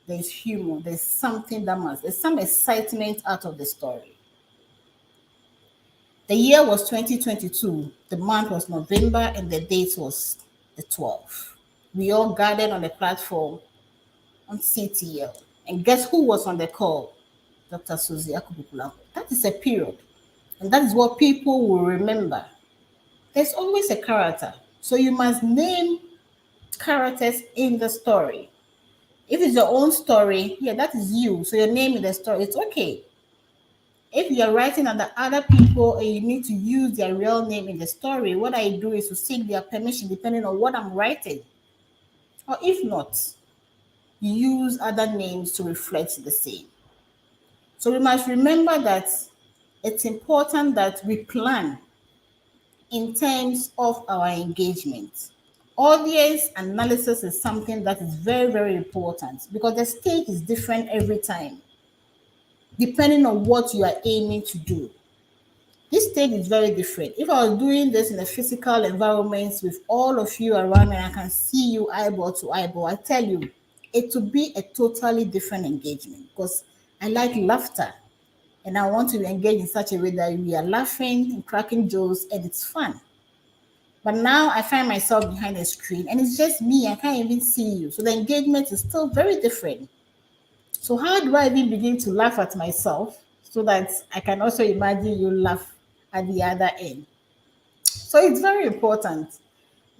There's humor. There's something there's some excitement out of the story. The year was 2022. The month was November and the date was the 12th. We all gathered on the platform on CTL. And guess who was on the call? Dr. Suzy Puplampu. That is a period. And that is what people will remember. There's always a character. So you must name characters in the story. If it's your own story, yeah, that is you. So your name in the story, it's okay. If you're writing under other people and you need to use their real name in the story, what I do is to seek their permission depending on what I'm writing. Or if not, use other names to reflect the same. So we must remember that it's important that we plan in terms of our engagement. Audience analysis is something that is very, very important because the stage is different every time, depending on what you are aiming to do. This stage is very different. If I was doing this in a physical environment with all of you around and I can see you eyeball to eyeball, I tell you, it would be a totally different engagement because I like laughter and I want to engage in such a way that we are laughing and cracking jokes and it's fun. But now I find myself behind a screen and it's just me. I can't even see you. So the engagement is still very different. So how do I even begin to laugh at myself so that I can also imagine you laugh at the other end? So it's very important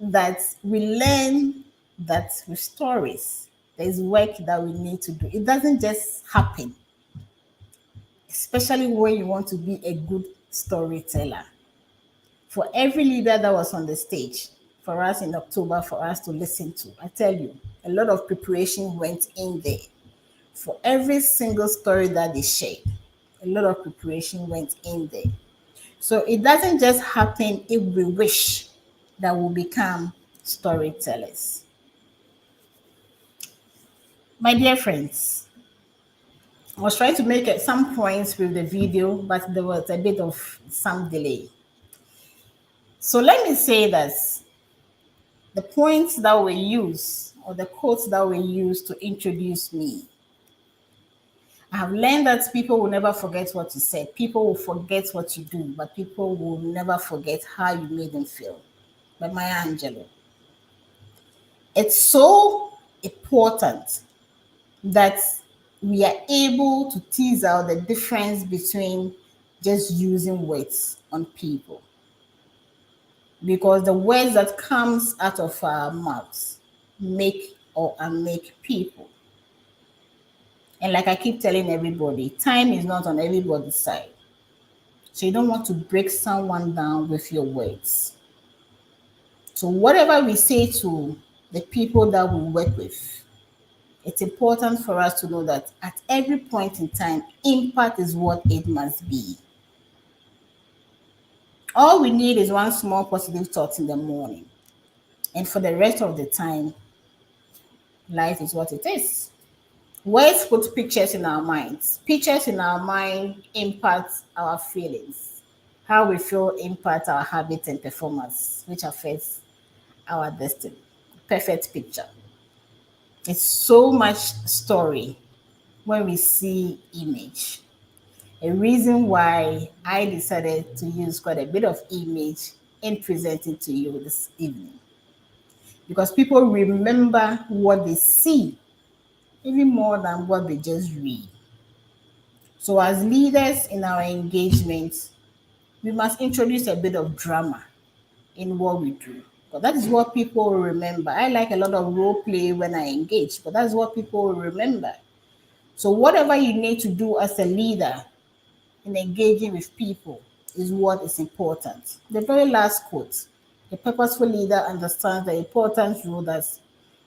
that we learn that with stories, there's work that we need to do. It doesn't just happen, especially when you want to be a good storyteller. For every leader that was on the stage for us in October for us to listen to, I tell you, a lot of preparation went in there. For every single story that they shared, a lot of preparation went in there. So it doesn't just happen if we wish that we'll become storytellers. My dear friends, I was trying to make some points with the video, but there was a bit of some delay. So let me say that the points that we use or the quotes that we use to introduce me, I have learned that people will never forget what you said. People will forget what you do, but people will never forget how you made them feel. By Maya Angelou. It's so important that we are able to tease out the difference between just using words on people. Because the words that comes out of our mouths make or unmake people. And like I keep telling everybody, time is not on everybody's side. So you don't want to break someone down with your words. So whatever we say to the people that we work with, it's important for us to know that at every point in time, impact is what it must be. All we need is one small positive thought in the morning. And for the rest of the time, life is what it is. Words put pictures in our minds. Pictures in our mind impact our feelings. How we feel impact our habits and performance, which affects our destiny. Perfect picture. It's so much story when we see image. A reason why I decided to use quite a bit of image in presenting to you this evening. because people remember what they see even more than what they just read. So, as leaders in our engagement, we must introduce a bit of drama in what we do. But that is what people will remember. I like a lot of role play when I engage, but that's what people will remember. So, whatever you need to do as a leader in engaging with people is what is important. The very last quote: a purposeful leader understands the important role that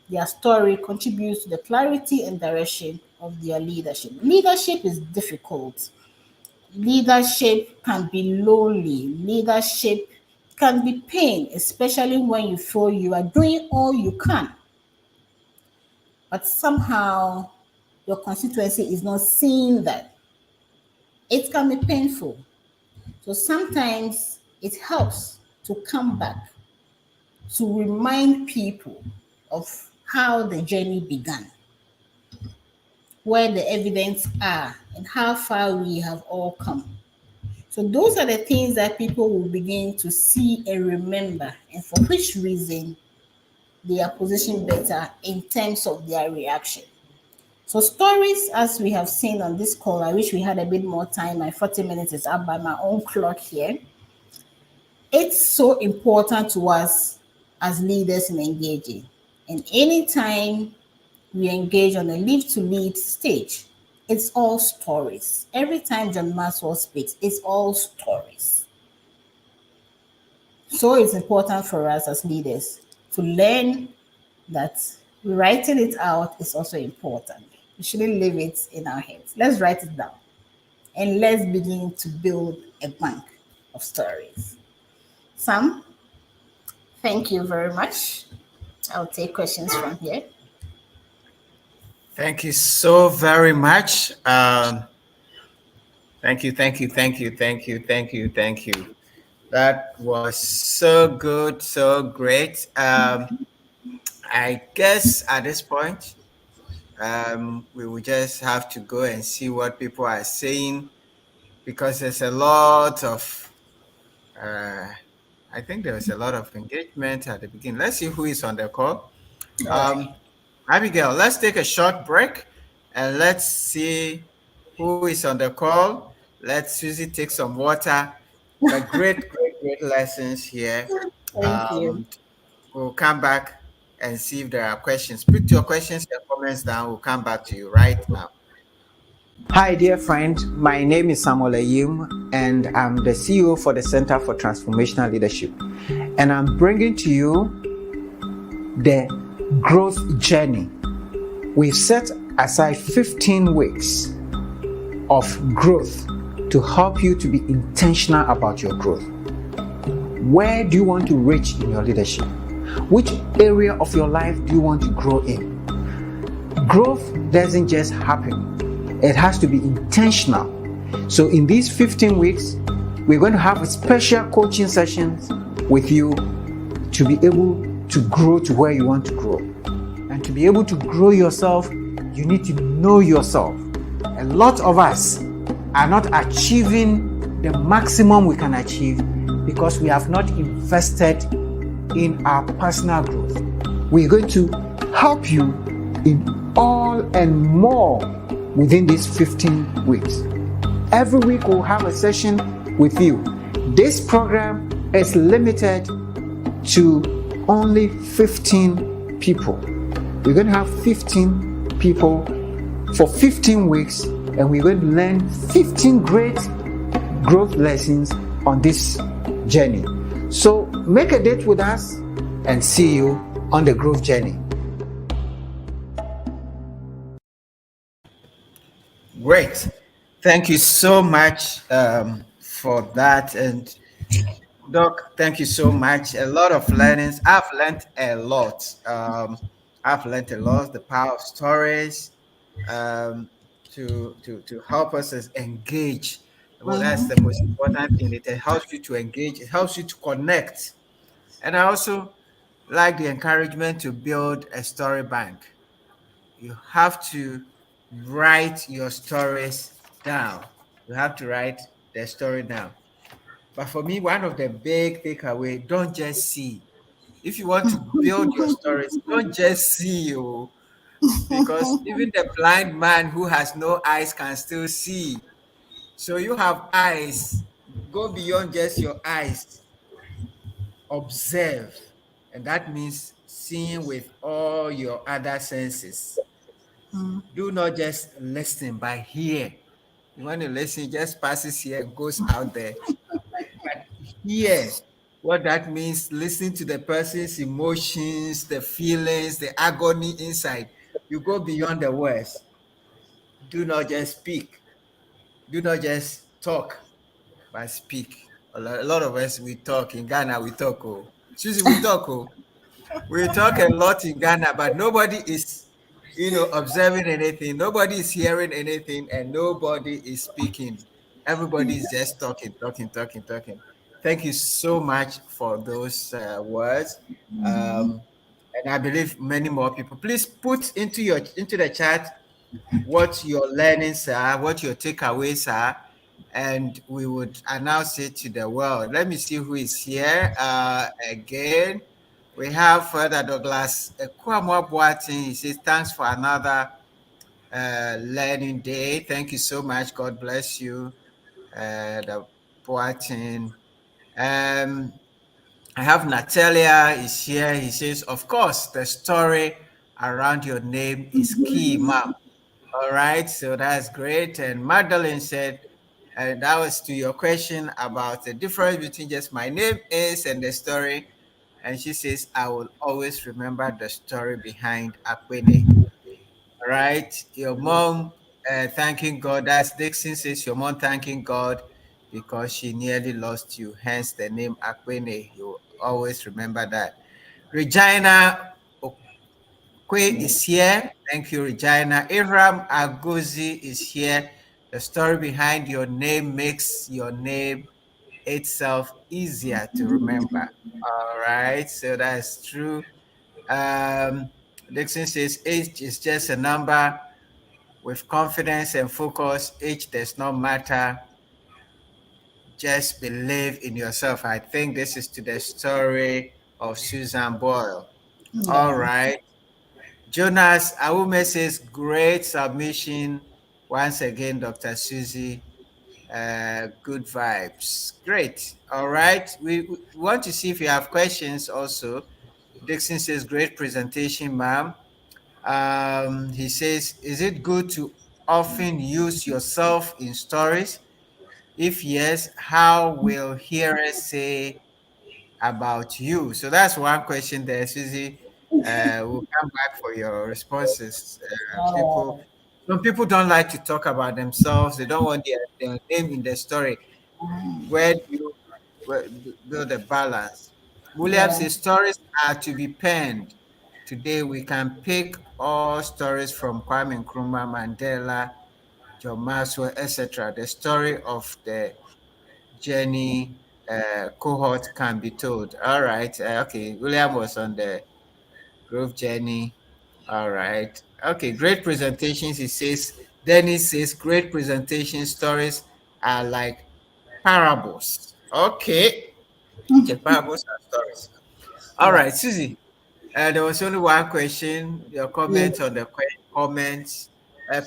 their story contributes to the clarity and direction of their leadership. Leadership is difficult. Leadership can be lonely. Leadership can be pain, especially when you feel you are doing all you can, but somehow your constituency is not seeing that. It can be painful. So sometimes it helps to come back to remind people of how the journey began, where the evidence are, and how far we have all come. So those are the things that people will begin to see and remember, and for which reason they are positioned better in terms of their reaction. So stories, as we have seen on this call, I wish we had a bit more time. My 40 minutes is up by my own clock here. It's so important to us as leaders in engaging. And anytime we engage on a live to lead stage, it's all stories. Every time John Maxwell speaks, it's all stories. So it's important for us as leaders to learn that writing it out is also important. We shouldn't leave it in our heads. Let's write it down and let's begin to build a bank of stories. Sam, thank you very much. I'll take questions from here. Thank you so very much. Thank you, thank you, thank you, thank you, thank you, thank you. That was so good, so great. I guess at this point, we will just have to go and see what people are saying, because there's a lot of, I think there's a lot of engagement at the beginning. Let's see who is on the call. Abigail, let's take a short break and let's see who is on the call. Let Suzy take some water. But great lessons here. Thank you. We'll come back and see if there are questions. Put your questions and comments down. We'll come back to you right now. Hi, dear friend. My name is Samuel Ayim, and I'm the CEO for the Center for Transformational Leadership. And I'm bringing to you the growth journey. We've set aside 15 weeks of growth to help you to be intentional about your growth. Where do you want to reach in your leadership? Which area of your life do you want to grow in? Growth doesn't just happen. It has to be intentional. So in these 15 weeks, we're going to have special coaching sessions with you to be able to grow to where you want to grow. And to be able to grow yourself, you need to know yourself. A lot of us are not achieving the maximum we can achieve because we have not invested in our personal growth. We're going to help you in all and more within these 15 weeks. Every week we'll have a session with you. This program is limited to only 15 people. We're going to have 15 people for 15 weeks, and we're going to learn 15 great growth lessons on this journey. So make a date with us and see you on the growth journey. Great. Thank you so much for that. And Doc, thank you so much. A lot of learnings. I've learned a lot. The power of stories to help us as engage. Well, that's the most important thing. It helps you to engage. It helps you to connect. And I also like the encouragement to build a story bank. You have to write your stories down. You have to write the story down. But for me, one of the big takeaway, don't just see, If you want to build your stories, don't just see you, because even the blind man who has no eyes can still see. So you have eyes. Go beyond just your eyes. Observe. And that means seeing with all your other senses. Do not just listen, but hear. You want to listen, it just passes here and goes out there. But hear what that means. Listen to the person's emotions, the feelings, the agony inside. You go beyond the words. Do not just speak. Do not just talk, but speak. A lot of us, we talk. In Ghana, we talk. Oh, Susie, we talk. Oh, we talk a lot in Ghana, but nobody is, observing anything. Nobody is hearing anything, and nobody is speaking. Everybody is just talking, talking, talking, talking. Thank you so much for those words. And I believe many more people. Please put into the chat what your learnings are, what your takeaways are, and we would announce it to the world. Let me see who is here. Again, we have Further Douglas Kwamwabwatin. He says, thanks for another learning day. Thank you so much. God bless you, the Boatin. I have Natalia is here. He says, of course, the story around your name is key, ma'am. All right, so that's great. And Magdalene said, and that was to your question about the difference between just my name is and the story. And she says, I will always remember the story behind Akwene. All right, your mom thanking God. That's Dixon says, your mom thanking God because she nearly lost you, hence the name Akwene. You always remember that. Regina Kwe is here. Thank you, Regina. Iram Agozi is here. The story behind your name makes your name itself easier to remember. All right, so that's true. Dixon says age is just a number. With confidence and focus, age does not matter. Just believe in yourself. I think this is to the story of Susan Boyle. All Yeah. right. Jonas Awume says, great submission. Once again, Dr. Suzy, good vibes. Great. All right. We want to see if you have questions also. Dixon says, great presentation, ma'am. He says, is it good to often use yourself in stories? If yes, how will hearers say about you? So that's one question there, Susie. We'll come back for your responses. Some people don't like to talk about themselves. They don't want their name in the story. Where do you build a balance? William Yeah. says stories are to be penned. Today we can pick all stories from Kwame Nkrumah, Mandela, John Maxwell, etc. The story of the journey cohort can be told. All right. Okay. William was on the growth journey. All right. Okay. Great presentations. He says, Dennis says, great presentation stories are like parables. Okay. Okay. Parables are stories. All Yeah. right. Susie, there was only one question. Your Yeah. comment on the comments.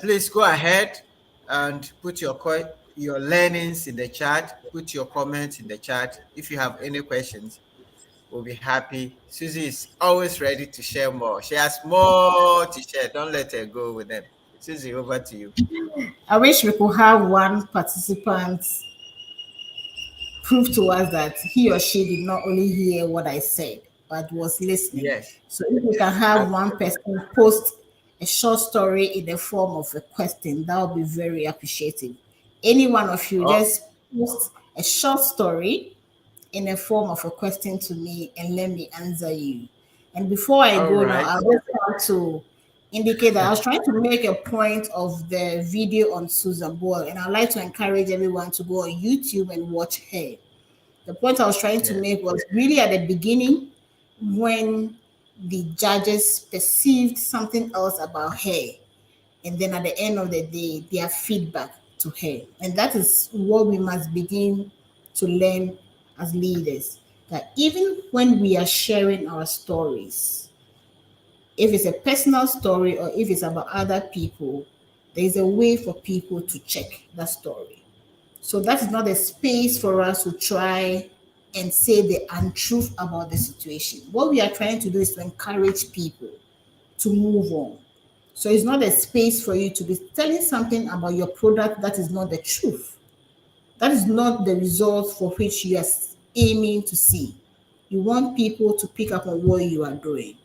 Please go ahead and put your learnings in the chat. Put your comments in the chat. If you have any questions, we'll be happy. Susie is always ready to share more. She has more to share. Don't let her go with them. Susie, over to you. I wish we could have one participant prove to us that he or she did not only hear what I said, but was listening. Yes. So if we can have one person post a short story in the form of a question, that would be very appreciative. Any one of you Oh, just post a short story in the form of a question to me and let me answer you. And before I all go now, right. I just want to indicate that I was trying to make a point of the video on Susan Boyle, and I'd like to encourage everyone to go on YouTube and watch her. The point I was trying to Yes. make was really at the beginning when the judges perceived something else about her, and then at the end of the day, their feedback to her. And that is what we must begin to learn as leaders. that even when we are sharing our stories, if it's a personal story or if it's about other people, there's a way for people to check that story. So that is not a space for us to try and say the untruth about the situation. What we are trying to do is to encourage people to move on. So it's not a space for you to be telling something about your product that is not the truth. That is not the result for which you are aiming to see. You want people to pick up on what you are doing.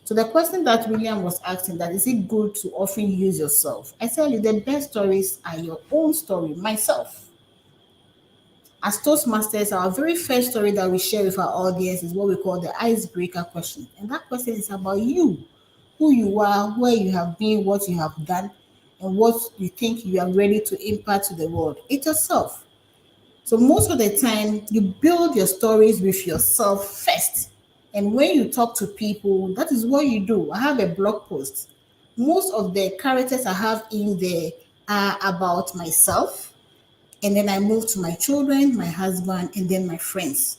So the question that William was asking, that is it good to often use yourself? I tell you, the best stories are your own story, myself. As Toastmasters, our very first story that we share with our audience is what we call the icebreaker question. And that question is about you, who you are, where you have been, what you have done, and what you think you are ready to impart to the world. It's yourself. So most of the time, you build your stories with yourself first. And when you talk to people, that is what you do. I have a blog post. Most of the characters I have in there are about myself. And then I move to my children, my husband, and then my friends.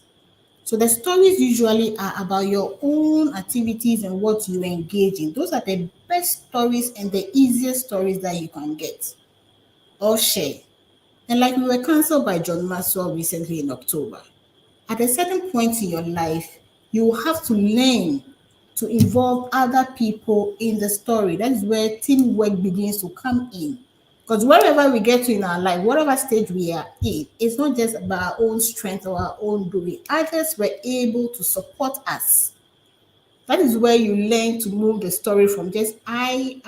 So the stories usually are about your own activities and what you engage in. Those are the best stories and the easiest stories that you can get or share. And like we were cancelled by John Maxwell recently in October, at a certain point in your life, you will have to learn to involve other people in the story. That is where teamwork begins to come in. Because wherever we get to in our life, whatever stage we are in, it's not just about our own strength or our own doing. Others were able to support us. That is where you learn to move the story from just I,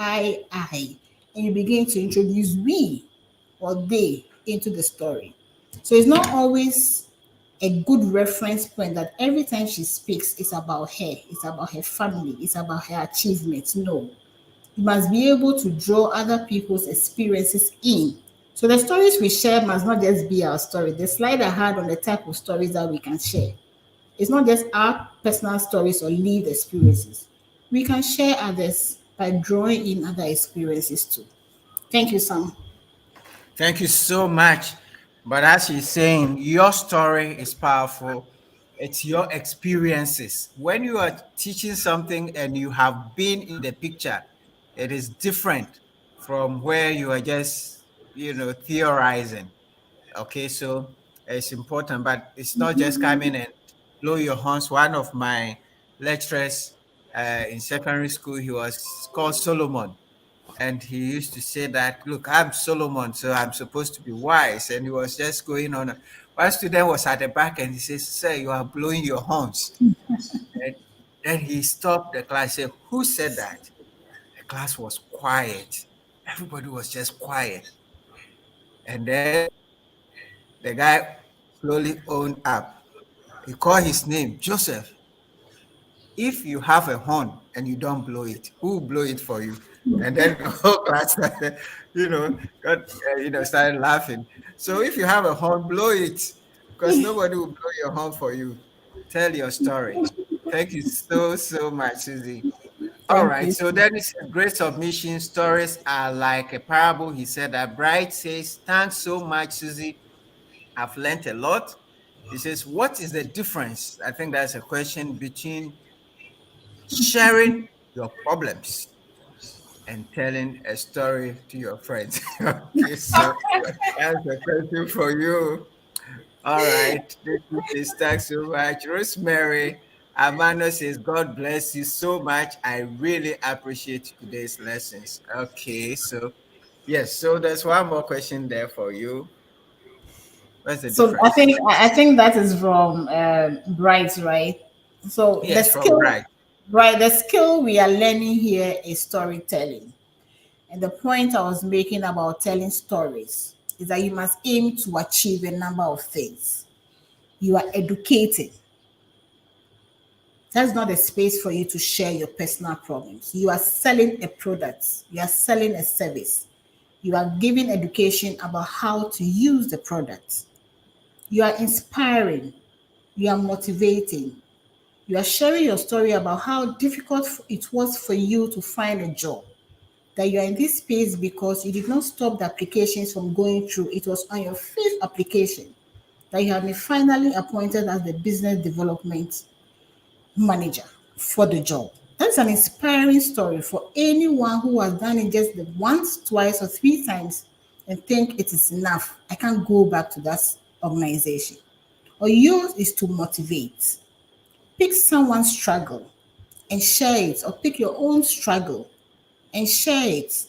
and you begin to introduce we or they into the story. So it's not always a good reference point that every time she speaks, it's about her, it's about her family, it's about her achievements. No, you must be able to draw other people's experiences in. So the stories we share must not just be our story. The slide I had on the type of stories that we can share. It's not just our personal stories or lived experiences. We can share others by drawing in other experiences too. Thank you, Sam. Thank you so much. But as she's saying, your story is powerful. It's your experiences. When you are teaching something and you have been in the picture, it is different from where you are just, theorizing. Okay, so it's important, but it's not just coming and blow your horns. One of my lecturers in secondary school, he was called Solomon. And he used to say that, look, I'm Solomon, so I'm supposed to be wise. And he was just going on. One student was at the back and he says, sir, you are blowing your horns. And then he stopped the class, said, who said that? The class was quiet. Everybody was just quiet. And then the guy slowly owned up. He called his name, Joseph. If you have a horn and you don't blow it, who will blow it for you? And then the whole class, started laughing. So if you have a horn, blow it, because nobody will blow your horn for you. Tell your story. Thank you so, so much, Suzy. All Thank right. you. So then it's a great submission. Stories are like a parable. He said that Bright says, thanks so much, Suzy. I've learned a lot. He says, what is the difference? I think that's a question between sharing your problems and telling a story to your friends. Okay, so that's a question for you. All right. This is thanks so much. Rosemary Amanda says, God bless you so much. I really appreciate today's lessons. Okay, so yes, so there's one more question there for you. What's the So I difference? think I think that is from Bright, right? So the Yes, from skill, Bright. right? The skill we are learning here is storytelling. And the point I was making about telling stories is that you must aim to achieve a number of things. You are educating. That's not a space for you to share your personal problems. You are selling a product, you are selling a service. You are giving education about how to use the product. You are inspiring, you are motivating, you are sharing your story about how difficult it was for you to find a job. That you are in this space because you did not stop the applications from going through. It was on your fifth application that you have been finally appointed as the business development manager for the job. That's an inspiring story for anyone who has done it just the once, twice, or three times and think it is enough. I can't go back to that organization. Or yours is to motivate. Pick someone's struggle and share it, or pick your own struggle and share it.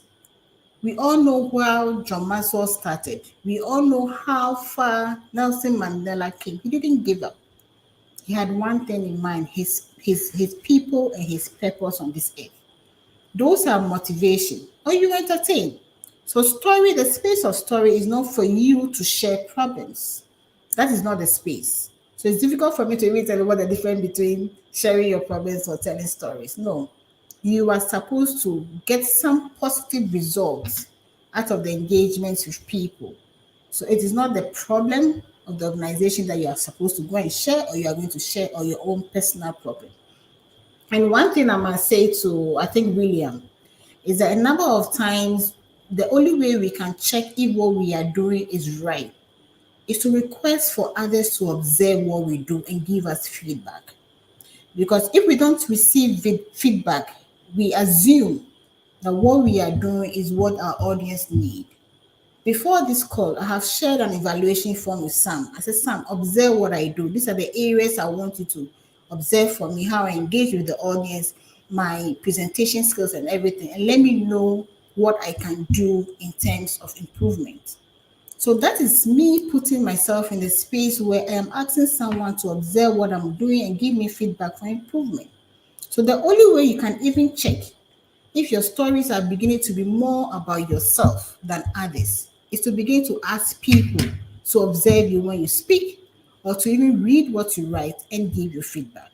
We all know how John Maxwell started. We all know how far Nelson Mandela came. He didn't give up. He had one thing in mind, his people and his purpose on this earth. Those are motivation. Or you entertain. So story, the space of story is not for you to share problems. That is not the space. So it's difficult for me to even tell you what the difference between sharing your problems or telling stories. No. You are supposed to get some positive results out of the engagements with people. So it is not the problem of the organization that you are supposed to go and share, or you are going to share, or your own personal problem. And one thing I must say to, I think, William, is that a number of times the only way we can check if what we are doing is right is to request for others to observe what we do and give us feedback. Because if we don't receive feedback, we assume that what we are doing is what our audience need. Before this call, I have shared an evaluation form with Sam. I said, Sam, observe what I do. These are the areas I want you to observe for me, how I engage with the audience, my presentation skills and everything, and let me know what I can do in terms of improvement. So that is me putting myself in the space where I am asking someone to observe what I'm doing and give me feedback for improvement. So the only way you can even check if your stories are beginning to be more about yourself than others is to begin to ask people to observe you when you speak, or to even read what you write and give you feedback.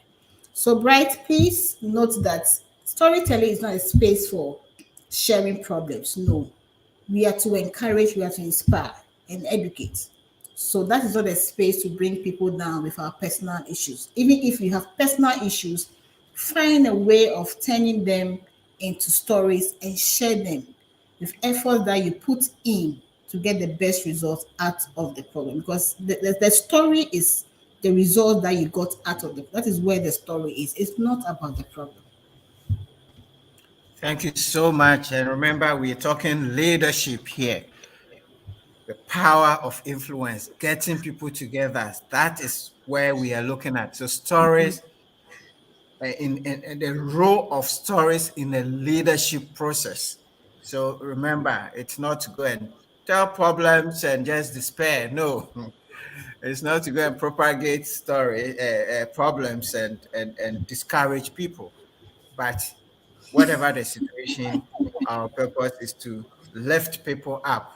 So, Bright, please note that storytelling is not a space for sharing problems. No, we are to encourage, we are to inspire and educate. So that is not a space to bring people down with our personal issues. Even if you have personal issues, find a way of turning them into stories and share them with efforts that you put in to get the best results out of the problem. Because the story is the result that you got out of it. That is where the story is. It's not about the problem. Thank you so much. And remember, we're talking leadership here. The power of influence, getting people together. That is where we are looking at. So stories, in the role of stories in the leadership process. So remember, it's not to go and tell problems and just despair. No, it's not to go and propagate problems and discourage people. But whatever the situation, our purpose is to lift people up.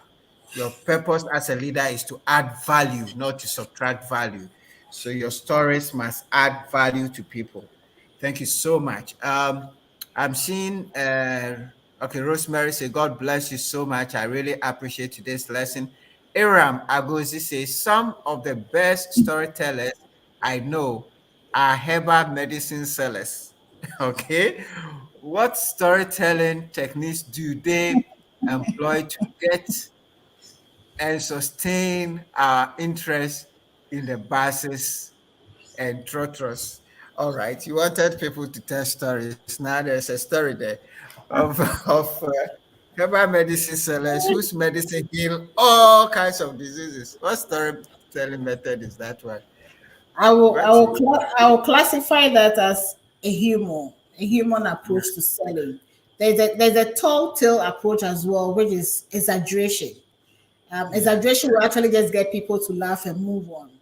Your purpose as a leader is to add value, not to subtract value. So your stories must add value to people. Thank you so much. I'm seeing, okay, Rosemary say, God bless you so much. I really appreciate today's lesson. Aram Agozi says, some of the best storytellers I know are herbal medicine sellers. Okay. What storytelling techniques do they employ to get and sustain our interest in the buses and trotters? All right, you wanted people to tell stories. Now there's a story there of herbal medicine sellers whose medicine heal all kinds of diseases. What storytelling method is that one? Over to you. I will classify that as a human approach to selling. There's a tall tale approach as well, which is exaggeration. Exaggeration will actually just get people to laugh and move on.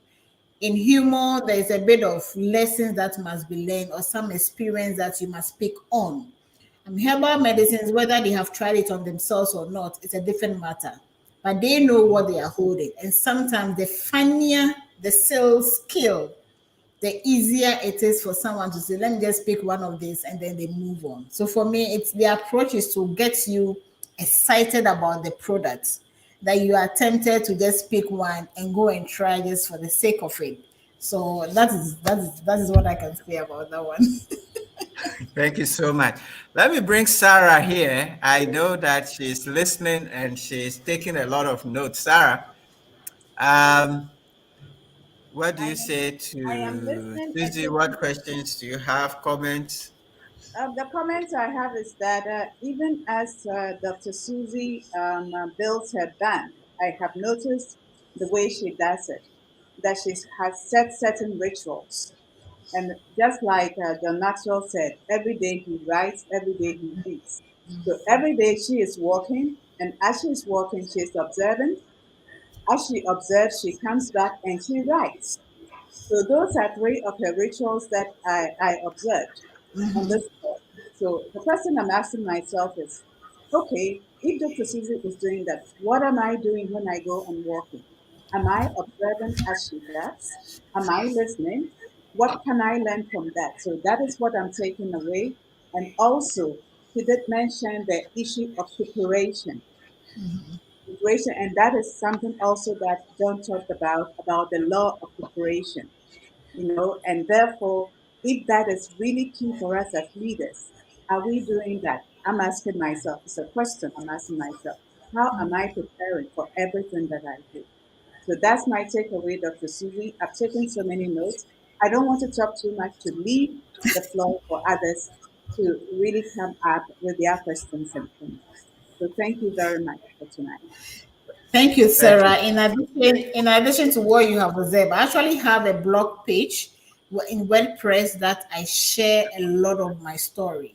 In humor, there is a bit of lessons that must be learned, or some experience that you must pick on. Herbal medicines, whether they have tried it on themselves or not, it's a different matter. But they know what they are holding. And sometimes the funnier the sales skill, the easier it is for someone to say, let me just pick one of these, and then they move on. So for me, it's the approach is to get you excited about the product, that you are tempted to just pick one and go and try just for the sake of it. So that is what I can say about that one. Thank you so much. Let me bring Sarah here. I know that she's listening and she's taking a lot of notes. Sarah, What do I you am, say I am to listening and Suzy? taking. What questions do you have? Comments? The comment I have is that even as Dr. Suzy builds her bank, I have noticed the way she does it, that she has set certain rituals. And just like John Maxwell said, every day he writes, every day he reads. So every day she is walking, and as she is walking, she is observant. As she observes, she comes back and she writes. So those are three of her rituals that I observed on this call. So the question I'm asking myself is, okay, if Dr. Susie is doing that, what am I doing when I go and walking? Am I observant as she does? Am I listening? What can I learn from that? So that is what I'm taking away. And also, she did mention the issue of preparation. Preparation, and that is something also that John talked about the law of preparation, and therefore, if that is really key for us as leaders, are we doing that? I'm asking myself, it's a question I'm asking myself. How am I preparing for everything that I do? So that's my takeaway, Dr. Suzy. I've taken so many notes. I don't want to talk too much to leave the floor for others to really come up with their questions and things. So thank you very much for tonight. Thank you, Thank you. Sarah. In addition to what you have observed, I actually have a blog page in WordPress that I share a lot of my story.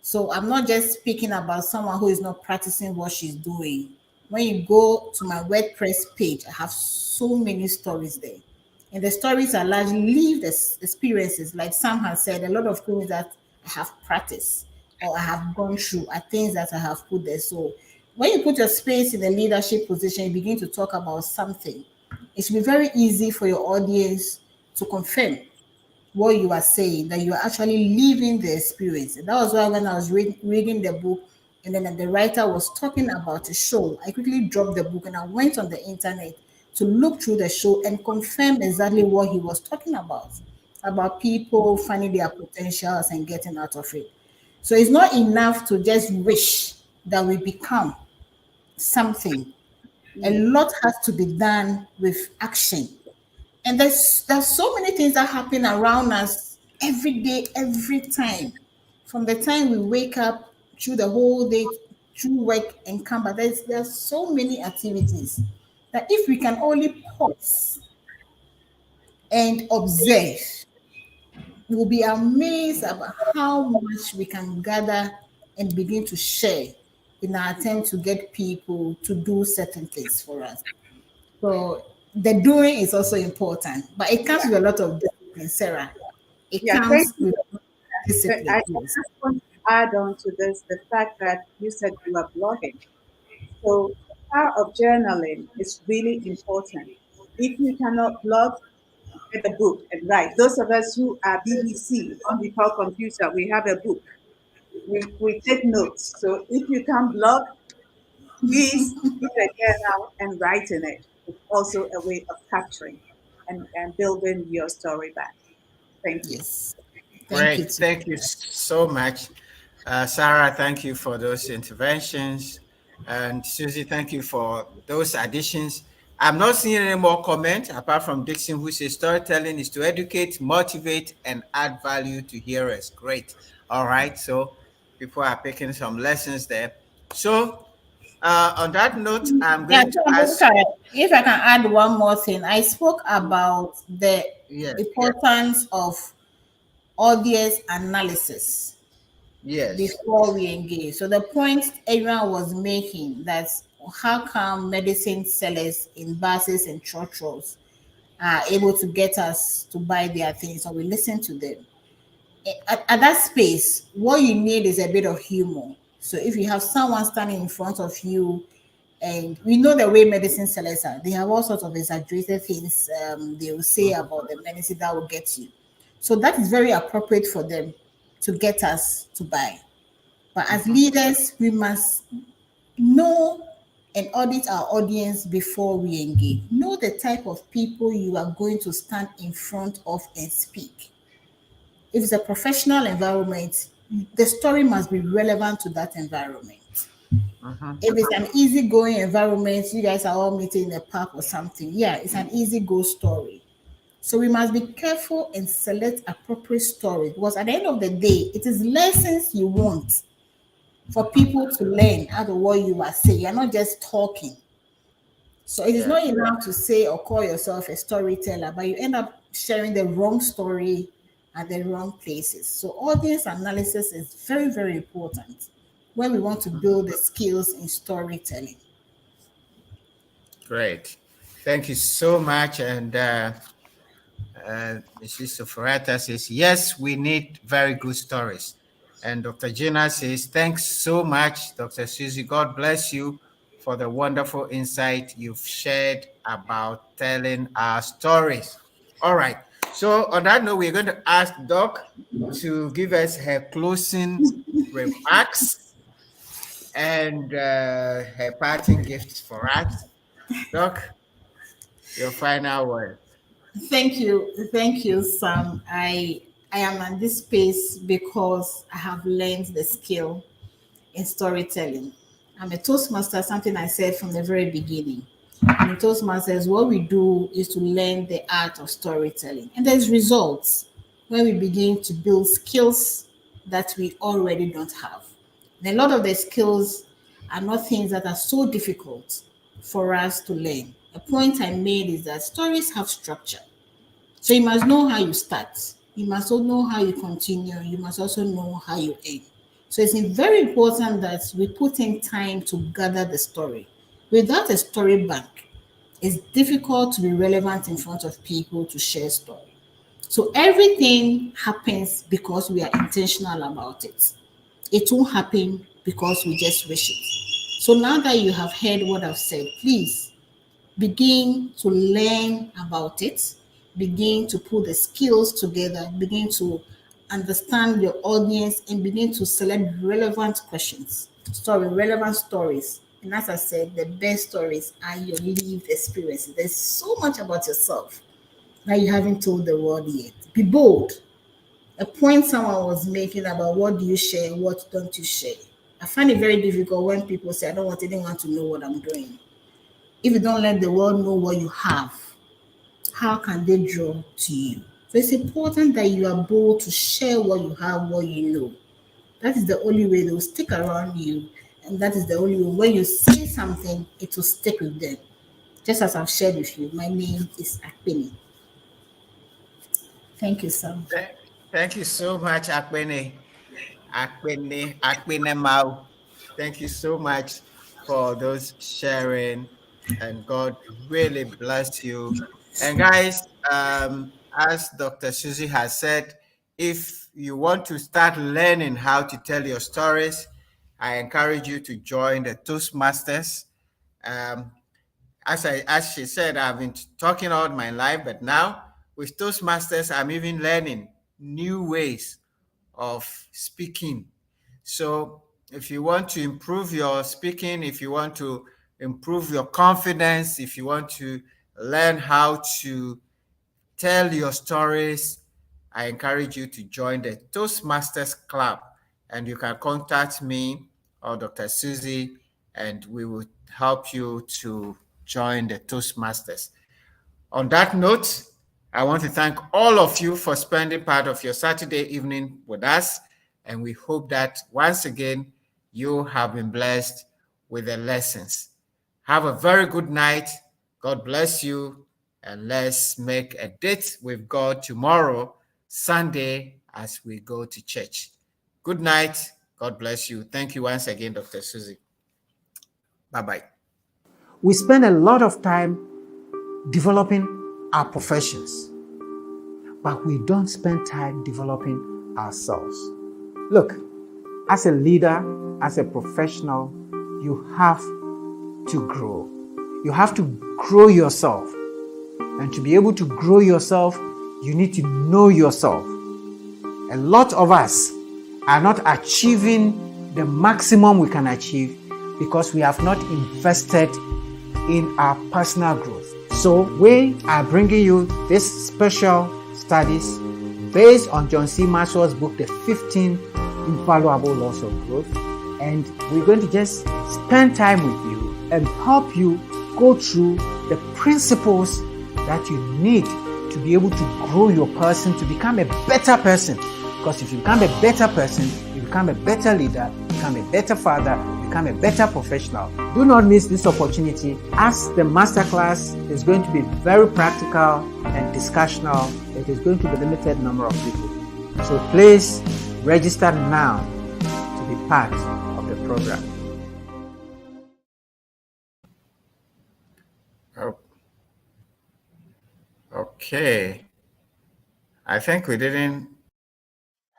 So I'm not just speaking about someone who is not practicing what she's doing. When you go to my WordPress page, I have so many stories there. And the stories are largely lived experiences. Like Sam has said, a lot of things that I have practiced or I have gone through are things that I have put there. So when you put your space in a leadership position, you begin to talk about something. It should be very easy for your audience to confirm what you are saying, that you are actually living the experience. And that was why when I was reading the book, and then the writer was talking about a show, I quickly dropped the book and I went on the internet to look through the show and confirm exactly what he was talking about people finding their potentials and getting out of it. So it's not enough to just wish that we become something. A lot has to be done with action. And there's so many things that happen around us every day, every time. From the time we wake up through the whole day, through work and come back, there's so many activities that if we can only pause and observe, we'll be amazed about how much we can gather and begin to share in our attempt to get people to do certain things for us. So the doing is also important, but it comes with a lot of discipline, Sarah. It Yeah, thank comes you. with I discipline. Yes. just want to add on to this the fact that you said you are blogging. So the power of journaling is really important. If you cannot blog, get a book and write. Those of us who are BBC on the call computer, we have a book. We take notes. So if you can blog, please get a journal and write in it. It's also a way of capturing and building your story back. Thank you. Yes. Thank you Great. too. Thank you so much. Sarah, thank you for those interventions. And Susie, thank you for those additions. I'm not seeing any more comments apart from Dixon, who says storytelling is to educate, motivate, and add value to hearers. Great. All right. So people are picking some lessons there. So on that note, I'm Yeah, going to so, ask. sorry, if I can add one more thing, I spoke about the Yes. importance of audience analysis Yes. before we engage. So the point everyone was making that how come medicine sellers in buses and church roads are able to get us to buy their things, or we listen to them. At that space, what you need is a bit of humor. So if you have someone standing in front of you, and we know the way medicine sellers are, they have all sorts of exaggerated things they will say about the medicine that will get you. So that is very appropriate for them to get us to buy. But as leaders, we must know and audit our audience before we engage. Know the type of people you are going to stand in front of and speak. If it's a professional environment, the story must be relevant to that environment. If it's an easygoing environment, you guys are all meeting in a park or something. Yeah, it's an easy go story. So we must be careful and select appropriate stories, because at the end of the day, it is lessons you want for people to learn out of what you are saying. You're not just talking. So it is not enough to say or call yourself a storyteller, but you end up sharing the wrong story at the wrong places. So audience analysis is very, very important when we want to build the skills in storytelling. Great. Thank you so much. And Mrs. Soforata says, yes, we need very good stories. And Dr. Gina says, thanks so much, Dr. Suzy. God bless you for the wonderful insight you've shared about telling our stories. All right. So on that note, we're going to ask Doc to give us her closing remarks and her parting gifts for us. Doc, your final word. Thank you, Sam. I am in this space because I have learned the skill in storytelling. I'm a Toastmaster, something I said from the very beginning. And in Toastmasters, what we do is to learn the art of storytelling. And there's results when we begin to build skills that we already don't have. And a lot of the skills are not things that are so difficult for us to learn. The point I made is that stories have structure. So you must know how you start. You must also know how you continue. You must also know how you end. So it's very important that we put in time to gather the story. Without a story bank, it's difficult to be relevant in front of people to share story. So everything happens because we are intentional about it. It won't happen because we just wish it. So now that you have heard what I've said, please begin to learn about it, begin to put the skills together, begin to understand your audience, and begin to select relevant relevant stories. And as I said, the best stories are your lived experiences. There's so much about yourself that you haven't told the world yet. Be bold. A point someone was making about what do you share, what don't you share. I find it very difficult when people say, I don't want anyone to know what I'm doing. If you don't let the world know what you have, how can they draw to you? So it's important that you are bold to share what you have, what you know. That is the only way they will stick around you. And that is the only way when you say something, it will stick with them. Just as I've shared with you, my name is Akpeni. Thank you, Sam. Thank you so much, Akpeni. Akpeni Mau. Thank you so much for those sharing, and God really bless you. And guys, as Dr. Suzy has said, if you want to start learning how to tell your stories, I encourage you to join the Toastmasters. As she said, I've been talking all my life, but now with Toastmasters, I'm even learning new ways of speaking. So if you want to improve your speaking, if you want to improve your confidence, if you want to learn how to tell your stories, I encourage you to join the Toastmasters Club. And you can contact me or Dr. Suzy, and we will help you to join the Toastmasters. On that note, I want to thank all of you for spending part of your Saturday evening with us. And we hope that once again, you have been blessed with the lessons. Have a very good night. God bless you. And let's make a date with God tomorrow, Sunday, as we go to church. Good night. God bless you. Thank you once again, Dr. Suzy. Bye-bye. We spend a lot of time developing our professions, but we don't spend time developing ourselves. Look, as a leader, as a professional, you have to grow. You have to grow yourself. And to be able to grow yourself, you need to know yourself. A lot of us are not achieving the maximum we can achieve because we have not invested in our personal growth. So we are bringing you this special studies based on John C. Maxwell's book, The 15 Invaluable Laws of Growth. And we're going to just spend time with you and help you go through the principles that you need to be able to grow your person to become a better person. Because if you become a better person, you become a better leader, you become a better father, you become a better professional. Do not miss this opportunity, as the masterclass is going to be very practical and discussional. It is going to be a limited number of people. So please register now to be part of the program. Oh. Okay. I think we didn't